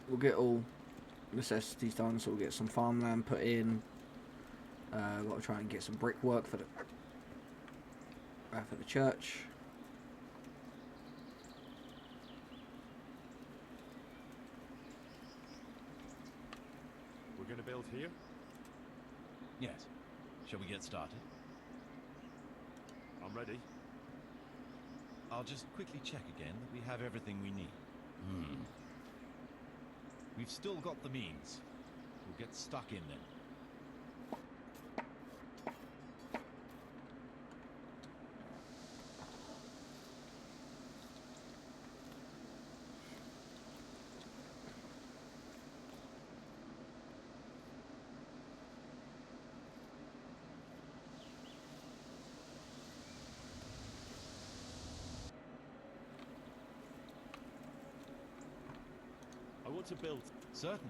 We'll get all necessities done, so we'll get some farmland put in. Got to try and get some brickwork for the church. We're gonna build here? Yes. Shall we get started? I'm ready. I'll just quickly check again that we have everything we need. We've still got the means. We'll get stuck in then. I want to build. Certainly.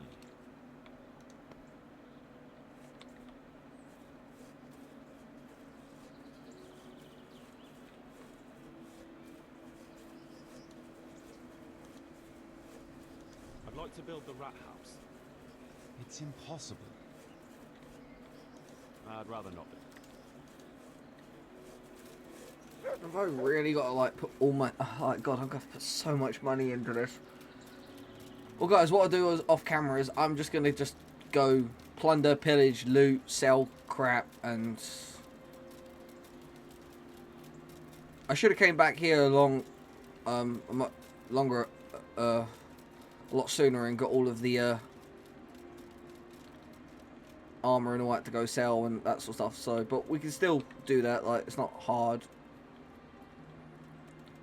I'd like to build the rat house. It's impossible. I'd rather not be. Have I really got to like put all my... Oh god, I've got to put so much money into this. Well guys, what I'll do is off camera is I'm just going to just go plunder, pillage, loot, sell crap, and... I should have came back here a lot sooner and got all of the armor and all that to go sell and that sort of stuff. So, but we can still do that. Like, it's not hard.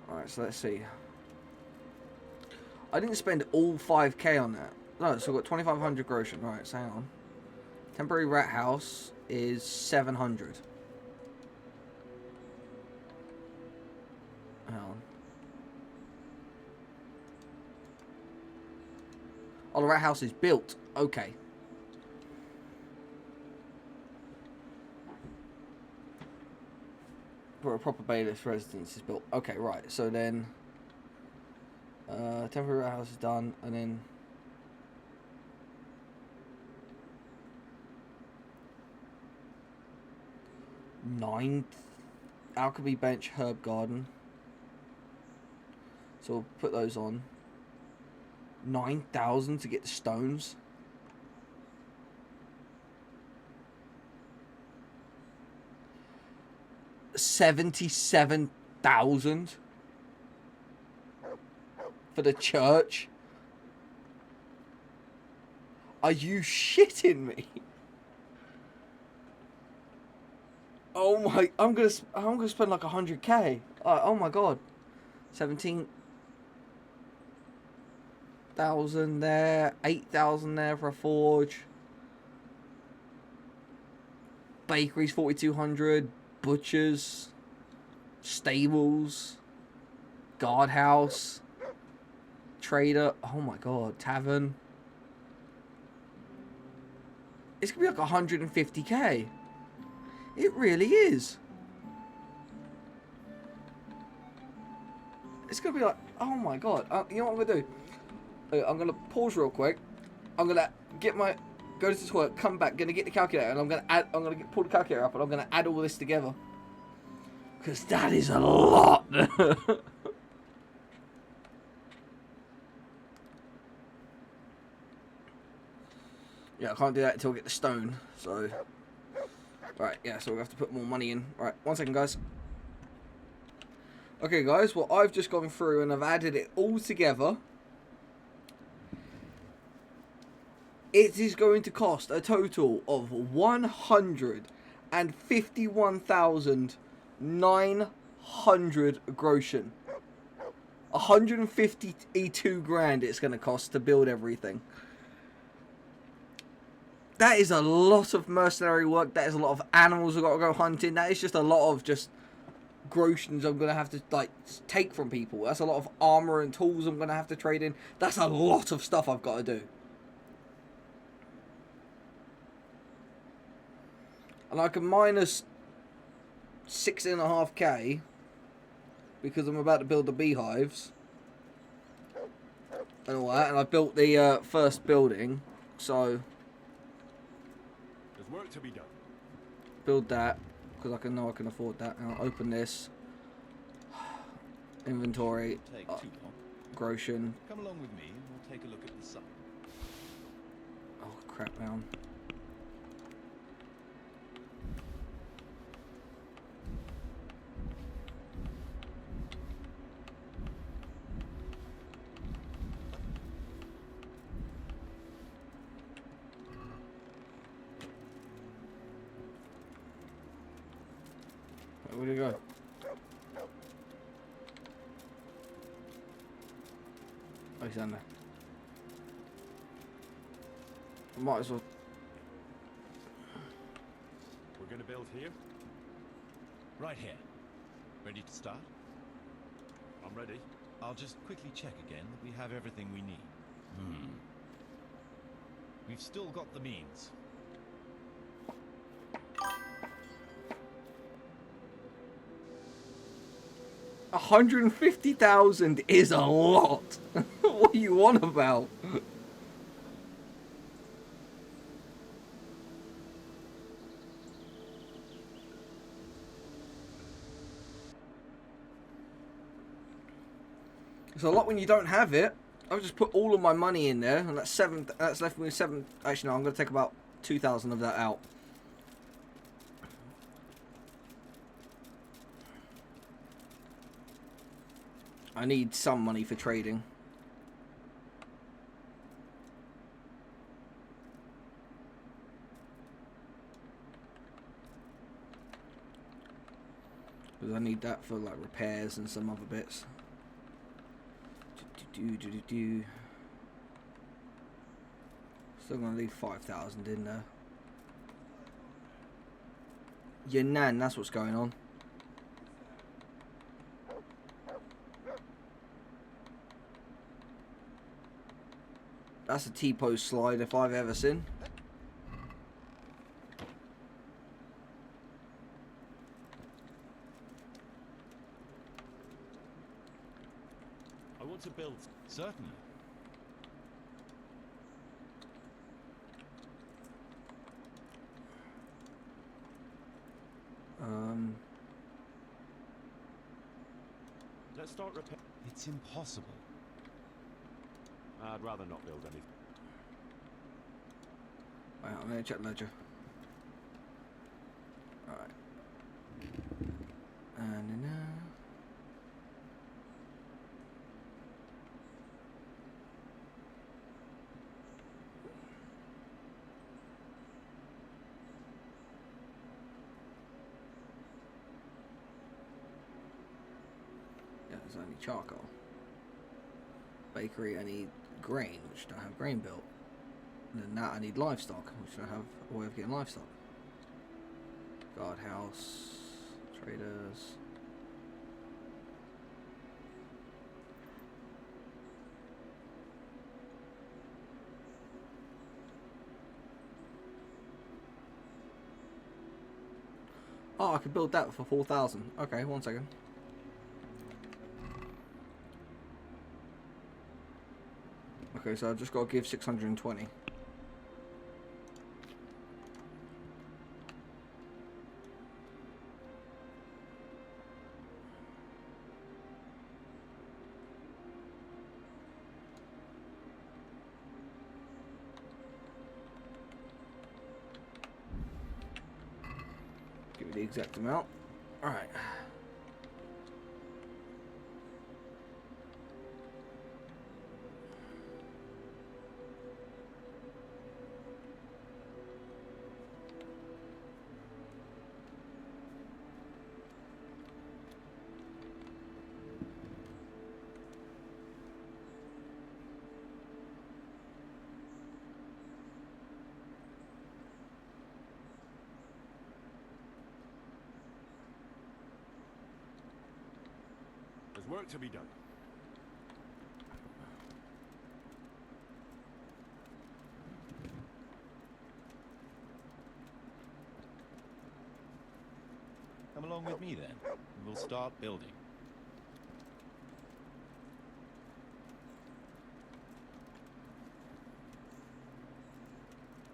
All right, so let's see. I didn't spend all 5k on that. No, so we've got 2,500 gross. Right, so hang on. Temporary rat house is 700. Hang on. Oh, the rat house is built. Okay. For a proper bailiff's residence is built. Okay, right. So then... temporary rat house is done, and then... Alchemy bench, herb garden. So we'll put those on. 9,000 to get the stones. $77,000 for the church. Are you shitting me? Oh my! I'm gonna spend like 100k. Oh my god, 17. 1,000 there, 8,000 there for a forge. Bakeries 4,200, butchers, stables, guardhouse, trader. Oh my god, tavern. It's gonna be like 150k. It really is. It's gonna be like, oh my god. You know what I'm gonna do? I'm gonna pause real quick. I'm gonna go to the toilet, come back, gonna get the calculator, and I'm gonna pull the calculator up, and I'm gonna add all this together. Because that is a lot. Yeah, I can't do that until I get the stone, so... Right, yeah, so we have to put more money in. Right, 1 second, guys. Okay, guys, well, I've just gone through and I've added it all together. It is going to cost a total of 151,900 groschen. 152 grand it's going to cost to build everything. That is a lot of mercenary work. That is a lot of animals I've got to go hunting. That is just a lot of just groschens I'm going to have to like take from people. That's a lot of armor and tools I'm going to have to trade in. That's a lot of stuff I've got to do. And I can minus 6.5k because I'm about to build the beehives and all that. And I built the first building, so... There's work to be done. Build that because I can afford that. And I'll open this inventory. Take too long. Groschen. Come along with me and we'll take a look at the site. Oh crap, man. Where'd he go? Oh, he's down there. Might as well. We're going to build here? Right here. Ready to start? I'm ready. I'll just quickly check again that we have everything we need. We've still got the means. $150,000 is a lot. What are you on about? It's a lot when you don't have it. I've just put all of my money in there, and that's seven. That's left me with seven. Actually, no, I'm going to take about 2,000 of that out. I need some money for trading. Because I need that for like repairs and some other bits. Still gonna leave 5,000 in there. Your nan, that's what's going on. That's a T-pose slide if I've ever seen. I want to build. Certainly. Let's start repair. It's impossible. I'd rather not build anything. Right, I'm gonna check ledger. Alright. And now. Yeah, there's only charcoal. Bakery, I need grain, which don't have grain built. And then that I need livestock, which don't have a way of getting livestock. Guardhouse, traders. Oh, I could build that for 4,000. Okay, 1 second. Okay, so I've just got to give 620. Give it the exact amount. Alright. There's work to be done. Come along with me then, and we'll start building.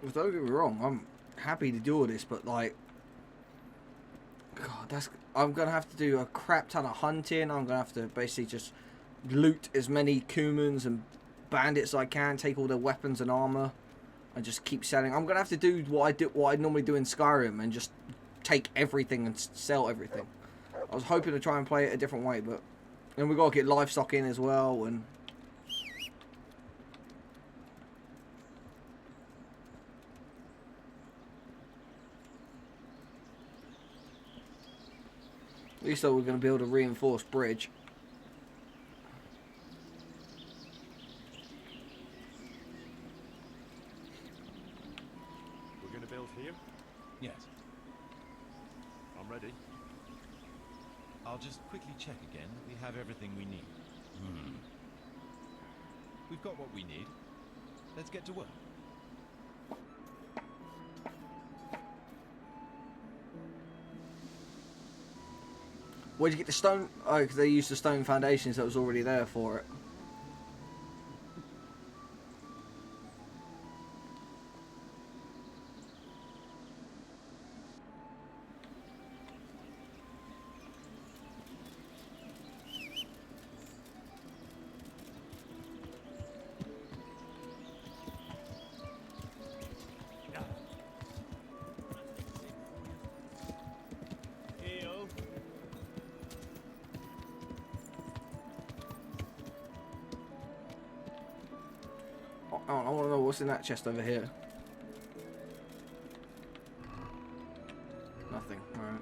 Well, don't get me wrong, I'm happy to do all this, but like, God, I'm gonna have to do a crap ton of hunting. I'm gonna have to basically just loot as many Kumans and bandits as I can, take all their weapons and armor, and just keep selling. I'm gonna have to do what I normally do in Skyrim, and just take everything and sell everything. I was hoping to try and play it a different way, but then we gotta get livestock in as well, and at least though we're gonna build a reinforced bridge. We're gonna build here? Yes. I'm ready. I'll just quickly check again that we have everything we need. We've got what we need. Let's get to work. Where'd you get the stone? Oh, because they used the stone foundations that was already there for it. I want to know what's in that chest over here. Nothing. Alright.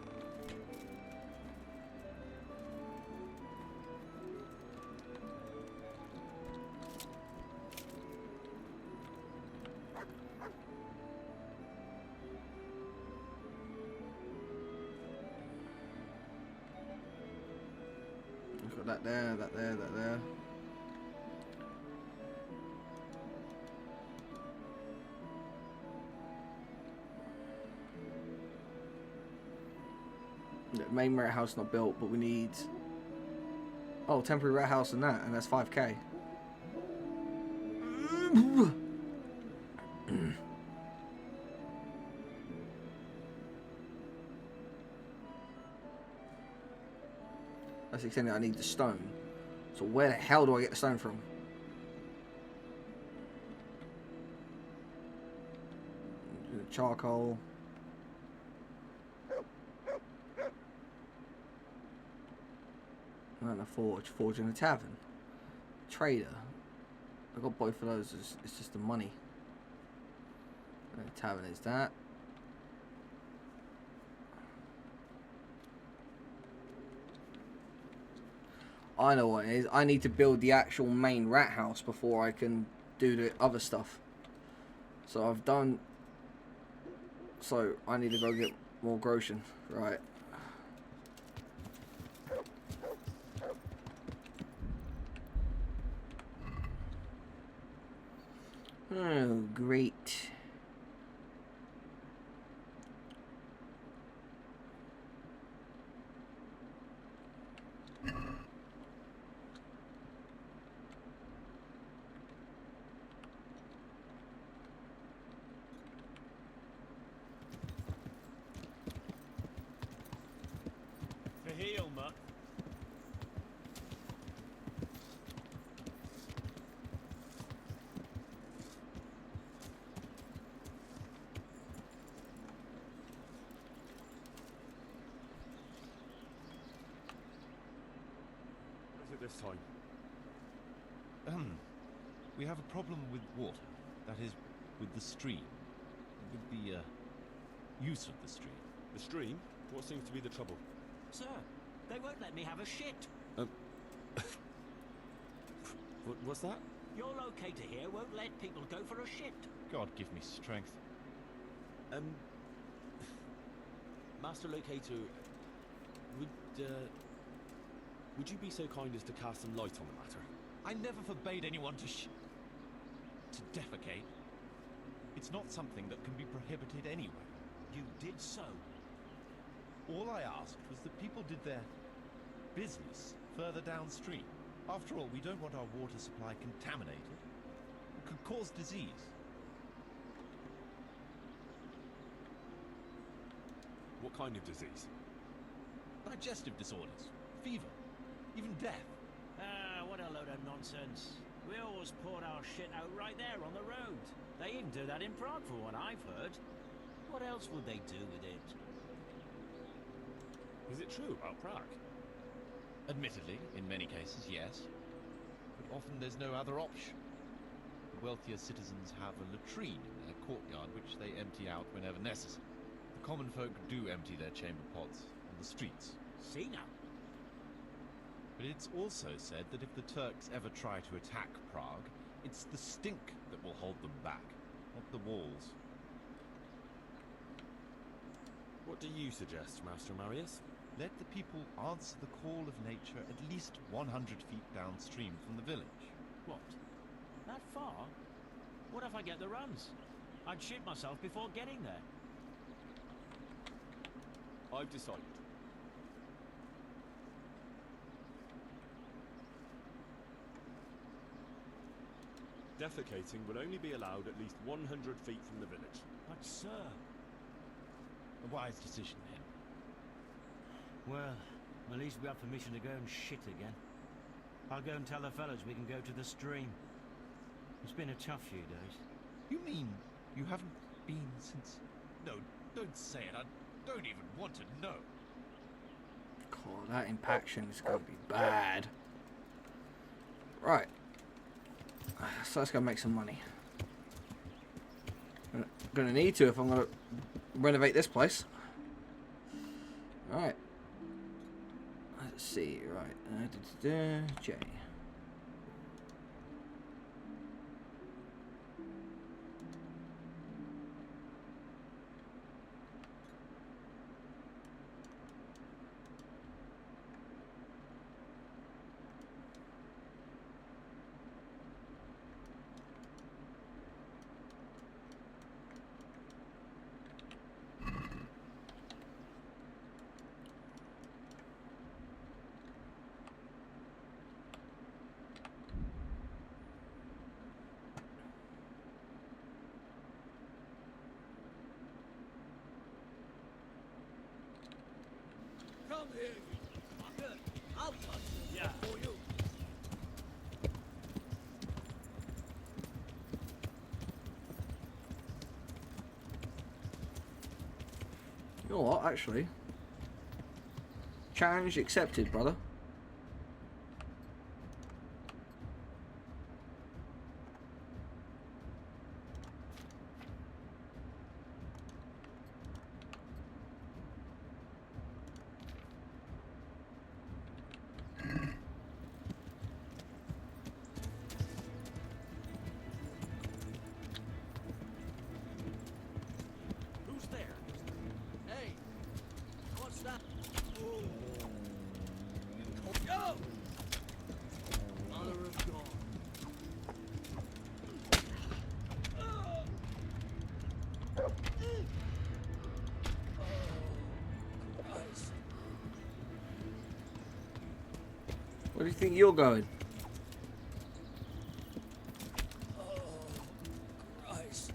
Got that there, that there, that there. The main rat house not built, but we need temporary rat house and that's 5k. That's the extent that I need the stone. So where the hell do I get the stone from? Charcoal. And a forge in a tavern. Trader. I got both of those. It's just the money. And the tavern is that. I know what it is. I need to build the actual main rat house before I can do the other stuff. So I've done... So I need to go get more groceries. Right. Oh, great. For heel, mutt. What is it this time? We have a problem with water. That is, with the stream. With the, use of the stream. The stream? What seems to be the trouble? Sir, they won't let me have a shit. What's that? Your locator here won't let people go for a shit. God give me strength. Master Locator, would you be so kind as to cast some light on the matter? I never forbade anyone to defecate. It's not something that can be prohibited anyway. You did so. All I asked was that people did their business further downstream. After all, we don't want our water supply contaminated. It could cause disease. What kind of disease? Digestive disorders, fever, even death. Ah, what a load of nonsense. We always poured our shit out right there on the road. They even do that in Prague, for what I've heard. What else would they do with it? Is it true about Prague? Admittedly, in many cases, yes. But often there's no other option. The wealthier citizens have a latrine in their courtyard which they empty out whenever necessary. The common folk do empty their chamber pots on the streets. See now. But it's also said that if the Turks ever try to attack Prague, it's the stink that will hold them back, not the walls. What do you suggest, Master Marius? Let the people answer the call of nature at least 100 feet downstream from the village. What? That far? What if I get the runs? I'd shit myself before getting there. I've decided. Defecating will only be allowed at least 100 feet from the village. But sir... A wise decision, then. Well, at least we have permission to go and shit again. I'll go and tell the fellas we can go to the stream. It's been a tough few days. You mean you haven't been since... No, don't say it. I don't even want to know. God, that impaction is going to be bad. Right. So let's go make some money. I'm going to need to if I'm going to renovate this place. Alright. Let's see. Right. J. Come here, you fucker. I'll touch you for you. You know what, actually? Challenge accepted, brother. you think you're going? Oh, Christ.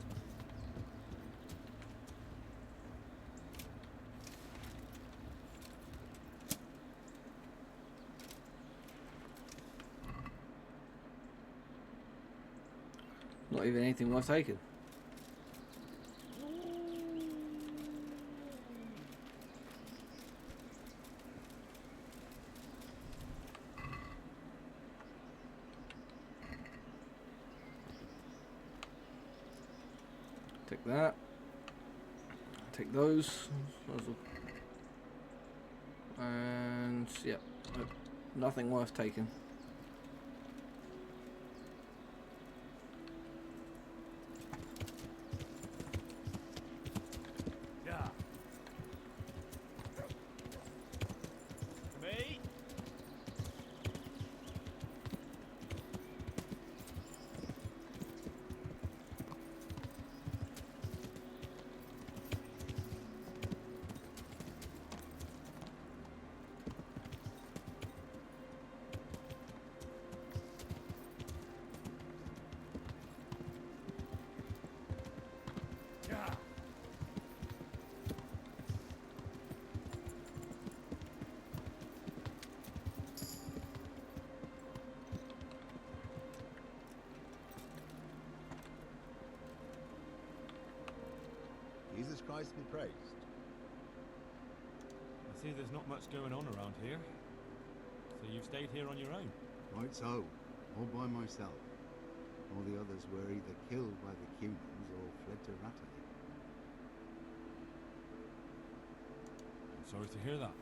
Not even anything worth taking. Take that. Take those. And yeah, nothing worth taking. Me? Jesus Christ be praised. I see there's not much going on around here. So you've stayed here on your own? Right so, all by myself. All the others were either killed by the humans or fled to Rattay. I'm sorry to hear that.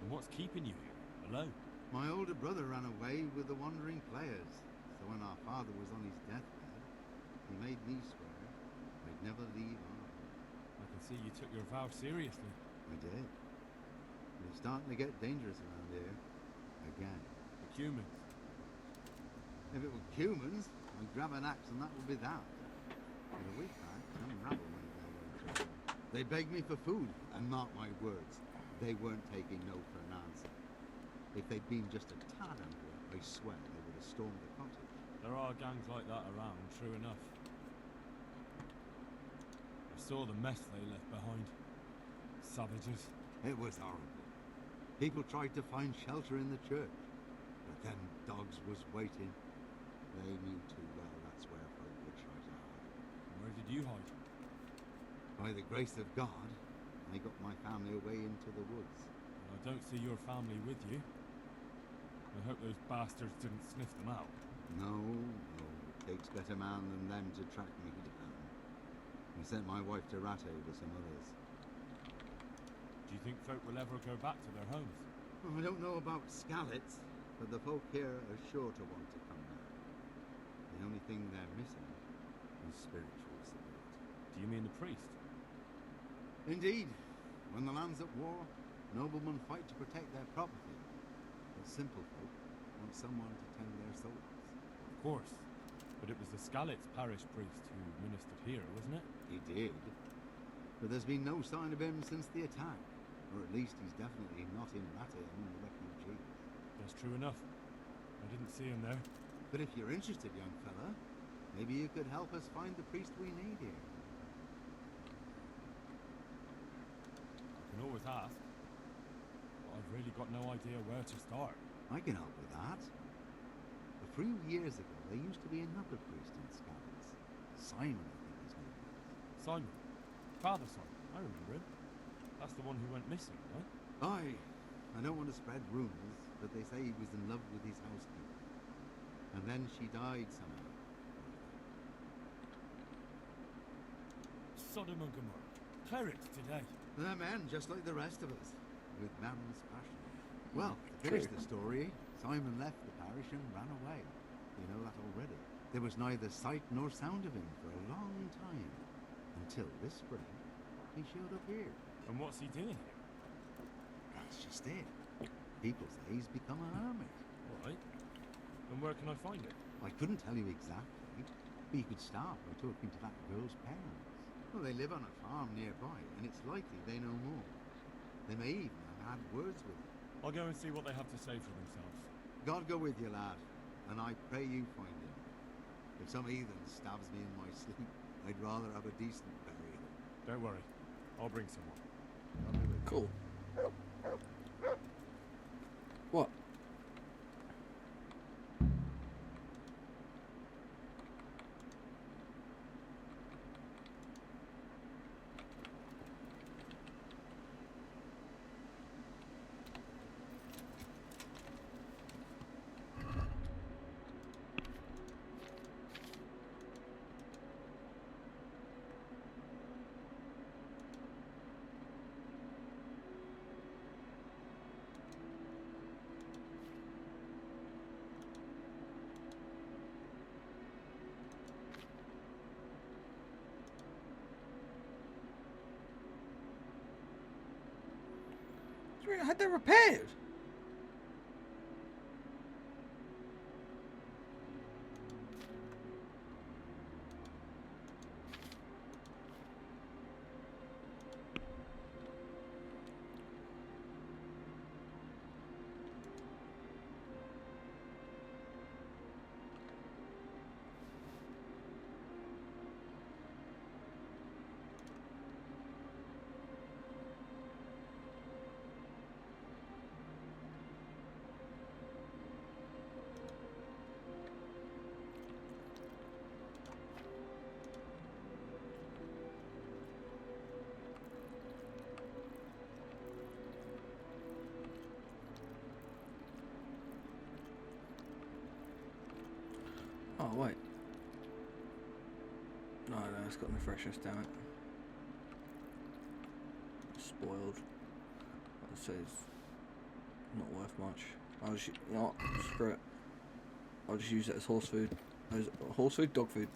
And what's keeping you here, alone? My older brother ran away with the wandering players, so when our father was on his deathbed, he made me swear I'd never leave Arden. I can see you took your vow seriously. I did. But it's starting to get dangerous around here. Again. The humans. If it were humans, I'd grab an axe and that would be that. But a week back, some rabble went their way through. They begged me for food, and mark my words, they weren't taking no for an answer. If they'd been just a tad angry, I swear they would have stormed the cottage. There are gangs like that around, true enough. I saw the mess they left behind. Savages. It was horrible. People tried to find shelter in the church, but them dogs was waiting. They knew too well that's where folk would try to hide. Where did you hide? By the grace of God, I got my family away into the woods. Well, I don't see your family with you. I hope those bastards didn't sniff them out. No, it takes better man than them to track me down. I sent my wife to Rattay with some others. Do you think folk will ever go back to their homes? Well, I don't know about Skallets, but the folk here are sure to want to come back. The only thing they're missing is spiritual support. Do you mean the priest? Indeed. When the land's at war, noblemen fight to protect their property. But simple folk want someone to tend their souls. Of course. But it was the Skallets parish priest who ministered here, wasn't it? He did. But there's been no sign of him since the attack. Or at least he's definitely not in Rattay among the refugees. That's true enough. I didn't see him there. But if you're interested, young fella, maybe you could help us find the priest we need here. I can always ask. But I've really got no idea where to start. I can help with that. A few years ago, there used to be another priest in Skallets. Simon, I think his name was. Simon. Father Simon. I remember him. That's the one who went missing, right? Aye. I don't want to spread rumours, but they say he was in love with his housekeeper. And then she died somehow. Sodom and Gomorrah. Clerics today. They're men, just like the rest of us. With man's passion. Well, to finish the story, Simon left the parish and ran away. You know that already. There was neither sight nor sound of him for a long time. Until this spring, he showed up here. And what's he doing here? That's just it. People say he's become a hermit. All right. And where can I find it? I couldn't tell you exactly, but you could start by talking to that girl's parents. Well, they live on a farm nearby, and it's likely they know more. They may even have had words with him. I'll go and see what they have to say for themselves. God go with you, lad, and I pray you find him. If some heathen stabs me in my sleep, I'd rather have a decent burial. Don't worry. I'll bring someone. I'll be with you. Cool. What? I had that repaired. Oh, wait. No, it's got no freshness, damn it. Spoiled. I'd say it's not worth much. I'll just, you know what, screw it. I'll just use it as horse food. As horse food, dog food.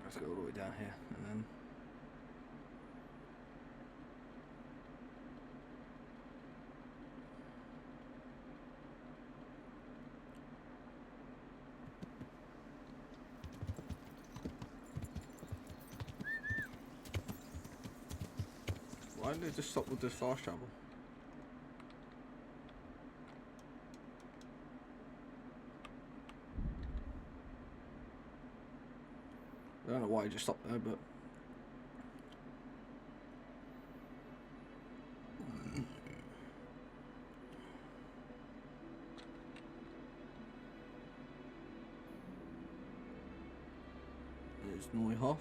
Let's go all the way down here and then why did they just stop with this fast travel? I don't know why I just stopped there, but there's Neuhoff.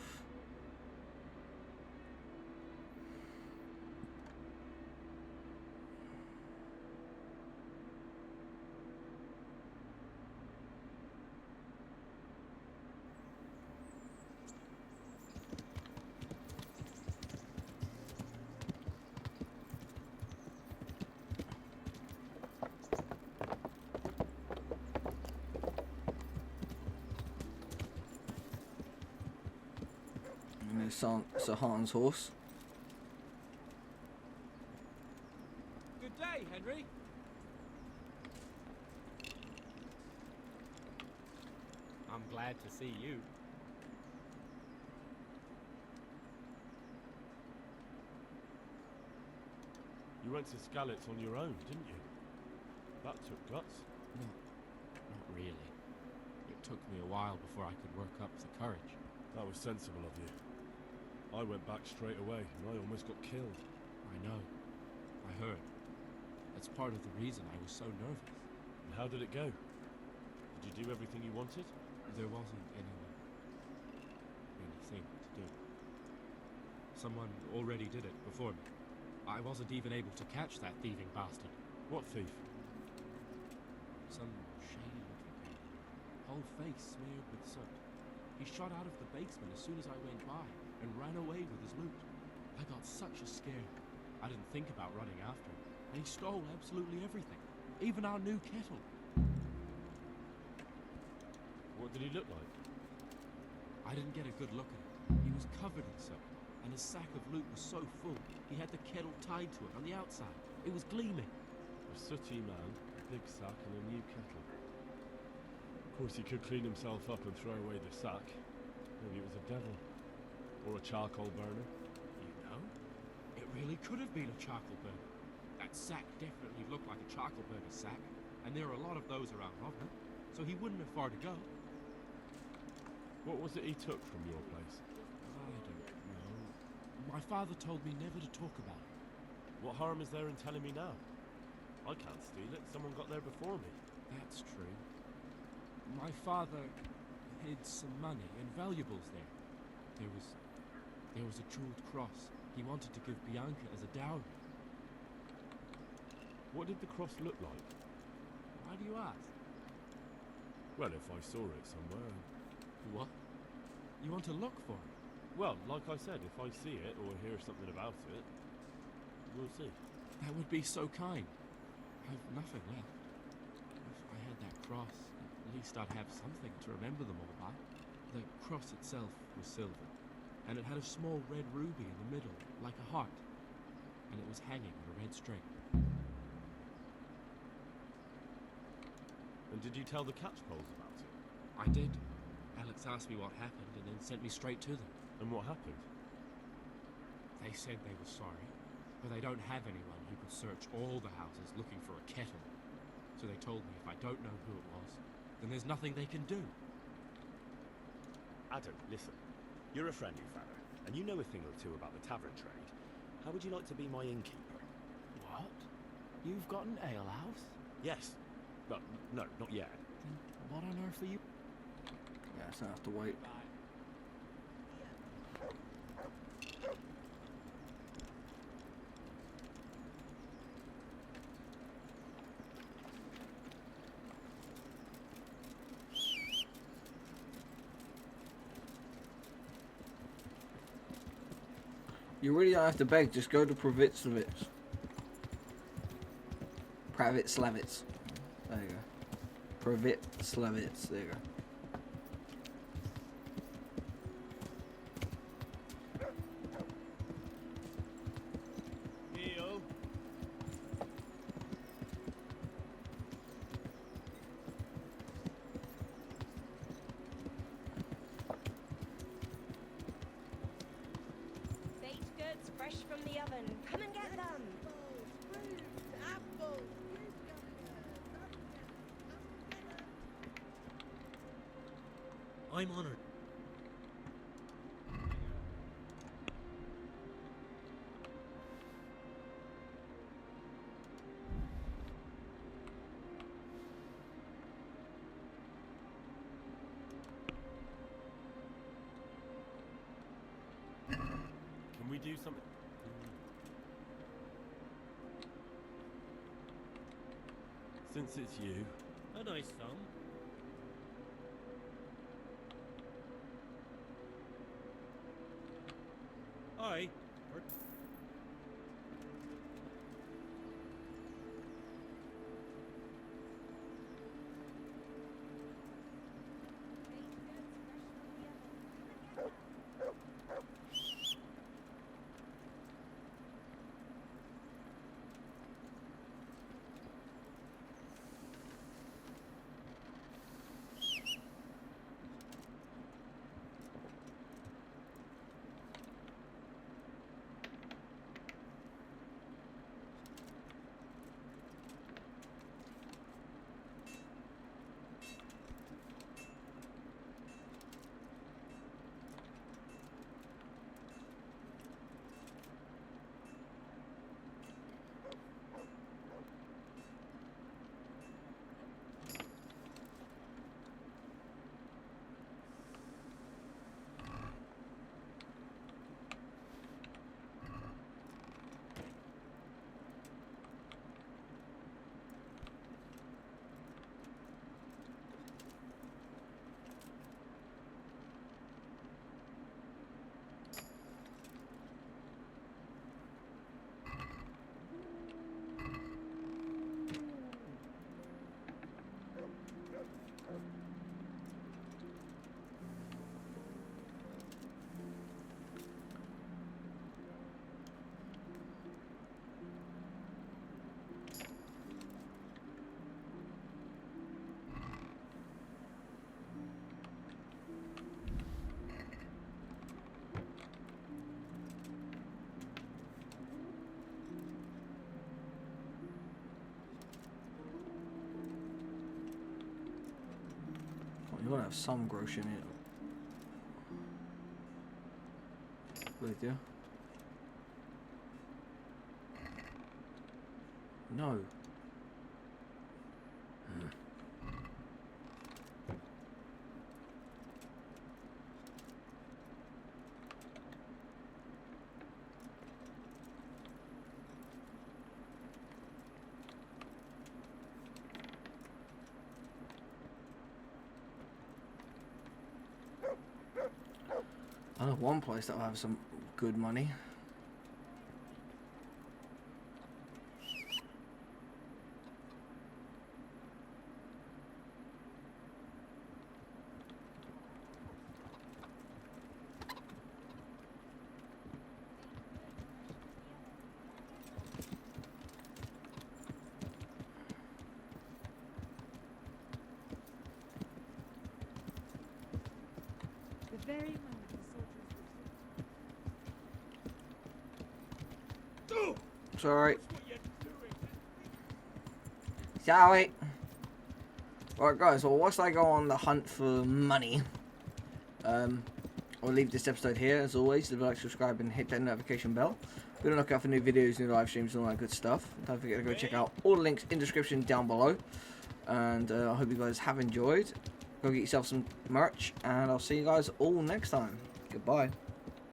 And there's Sir Han's horse. Good day, Henry. I'm glad to see you. You went to Skalitz on your own, didn't you? That took guts. Not really. It took me a while before I could work up the courage. That was sensible of you. I went back straight away, and I almost got killed. I know. I heard. That's part of the reason I was so nervous. And how did it go? Did you do everything you wanted? There wasn't anything to do. Someone already did it before me. I wasn't even able to catch that thieving bastard. What thief? Some shady-looking guy. Whole face smeared with soot. He shot out of the basement as soon as I went by and ran away with his loot. I got such a scare. I didn't think about running after him. And he stole absolutely everything. Even our new kettle. did he look like? I didn't get a good look at him. He was covered in soap, and his sack of loot was so full, he had the kettle tied to it on the outside. It was gleaming. A sooty man, a big sack and a new kettle. Of course, he could clean himself up and throw away the sack. Maybe it was a devil. Or a charcoal burner. You know, it really could have been a charcoal burner. That sack definitely looked like a charcoal burner sack, and there are a lot of those around Rovna, so he wouldn't have far to go. What was it he took from your place? I don't know. My father told me never to talk about it. What harm is there in telling me now? I can't steal it. Someone got there before me. That's true. My father hid some money and valuables there. There was a jeweled cross he wanted to give Bianca as a dowry. What did the cross look like? Why do you ask? Well, if I saw it somewhere. What? You want to look for it? Well, like I said, if I see it or hear something about it, we'll see. That would be so kind. I've nothing left. If I had that cross, at least I'd have something to remember them all by. The cross itself was silver, and it had a small red ruby in the middle, like a heart, and it was hanging on a red string. And did you tell the catchpoles about it? I did. Alex asked me what happened and then sent me straight to them. And what happened? They said they were sorry, but they don't have anyone who could search all the houses looking for a kettle. So they told me if I don't know who it was, then there's nothing they can do. Adam, listen. You're a friendly fella, and you know a thing or two about the tavern trade. How would you like to be my innkeeper? What? You've got an alehouse? Yes. But no, not yet. Then what on earth are you... Yeah, so I have to wait. You really don't have to beg, just go to Pravitslavitz. Pravitslavitz. There you go. Pravitslavitz, there you go. Heel. Baked goods fresh from the oven. Come and get them. Fruit, apples, I'm honored. Can we do something? Since it's you. A nice sum. Aye. You want to have some grosh in it. With you. No. I know one place that will have some good money. The very moment the soldiers Sorry. Sorry. Alright guys, well whilst I go on the hunt for money, I'll leave this episode here. As always, like, subscribe and hit that notification bell. Be on the lookout for new videos, new live streams, and all that good stuff. Don't forget to go check out all the links in the description down below. And I hope you guys have enjoyed. Go get yourself some merch, and I'll see you guys all next time. Goodbye.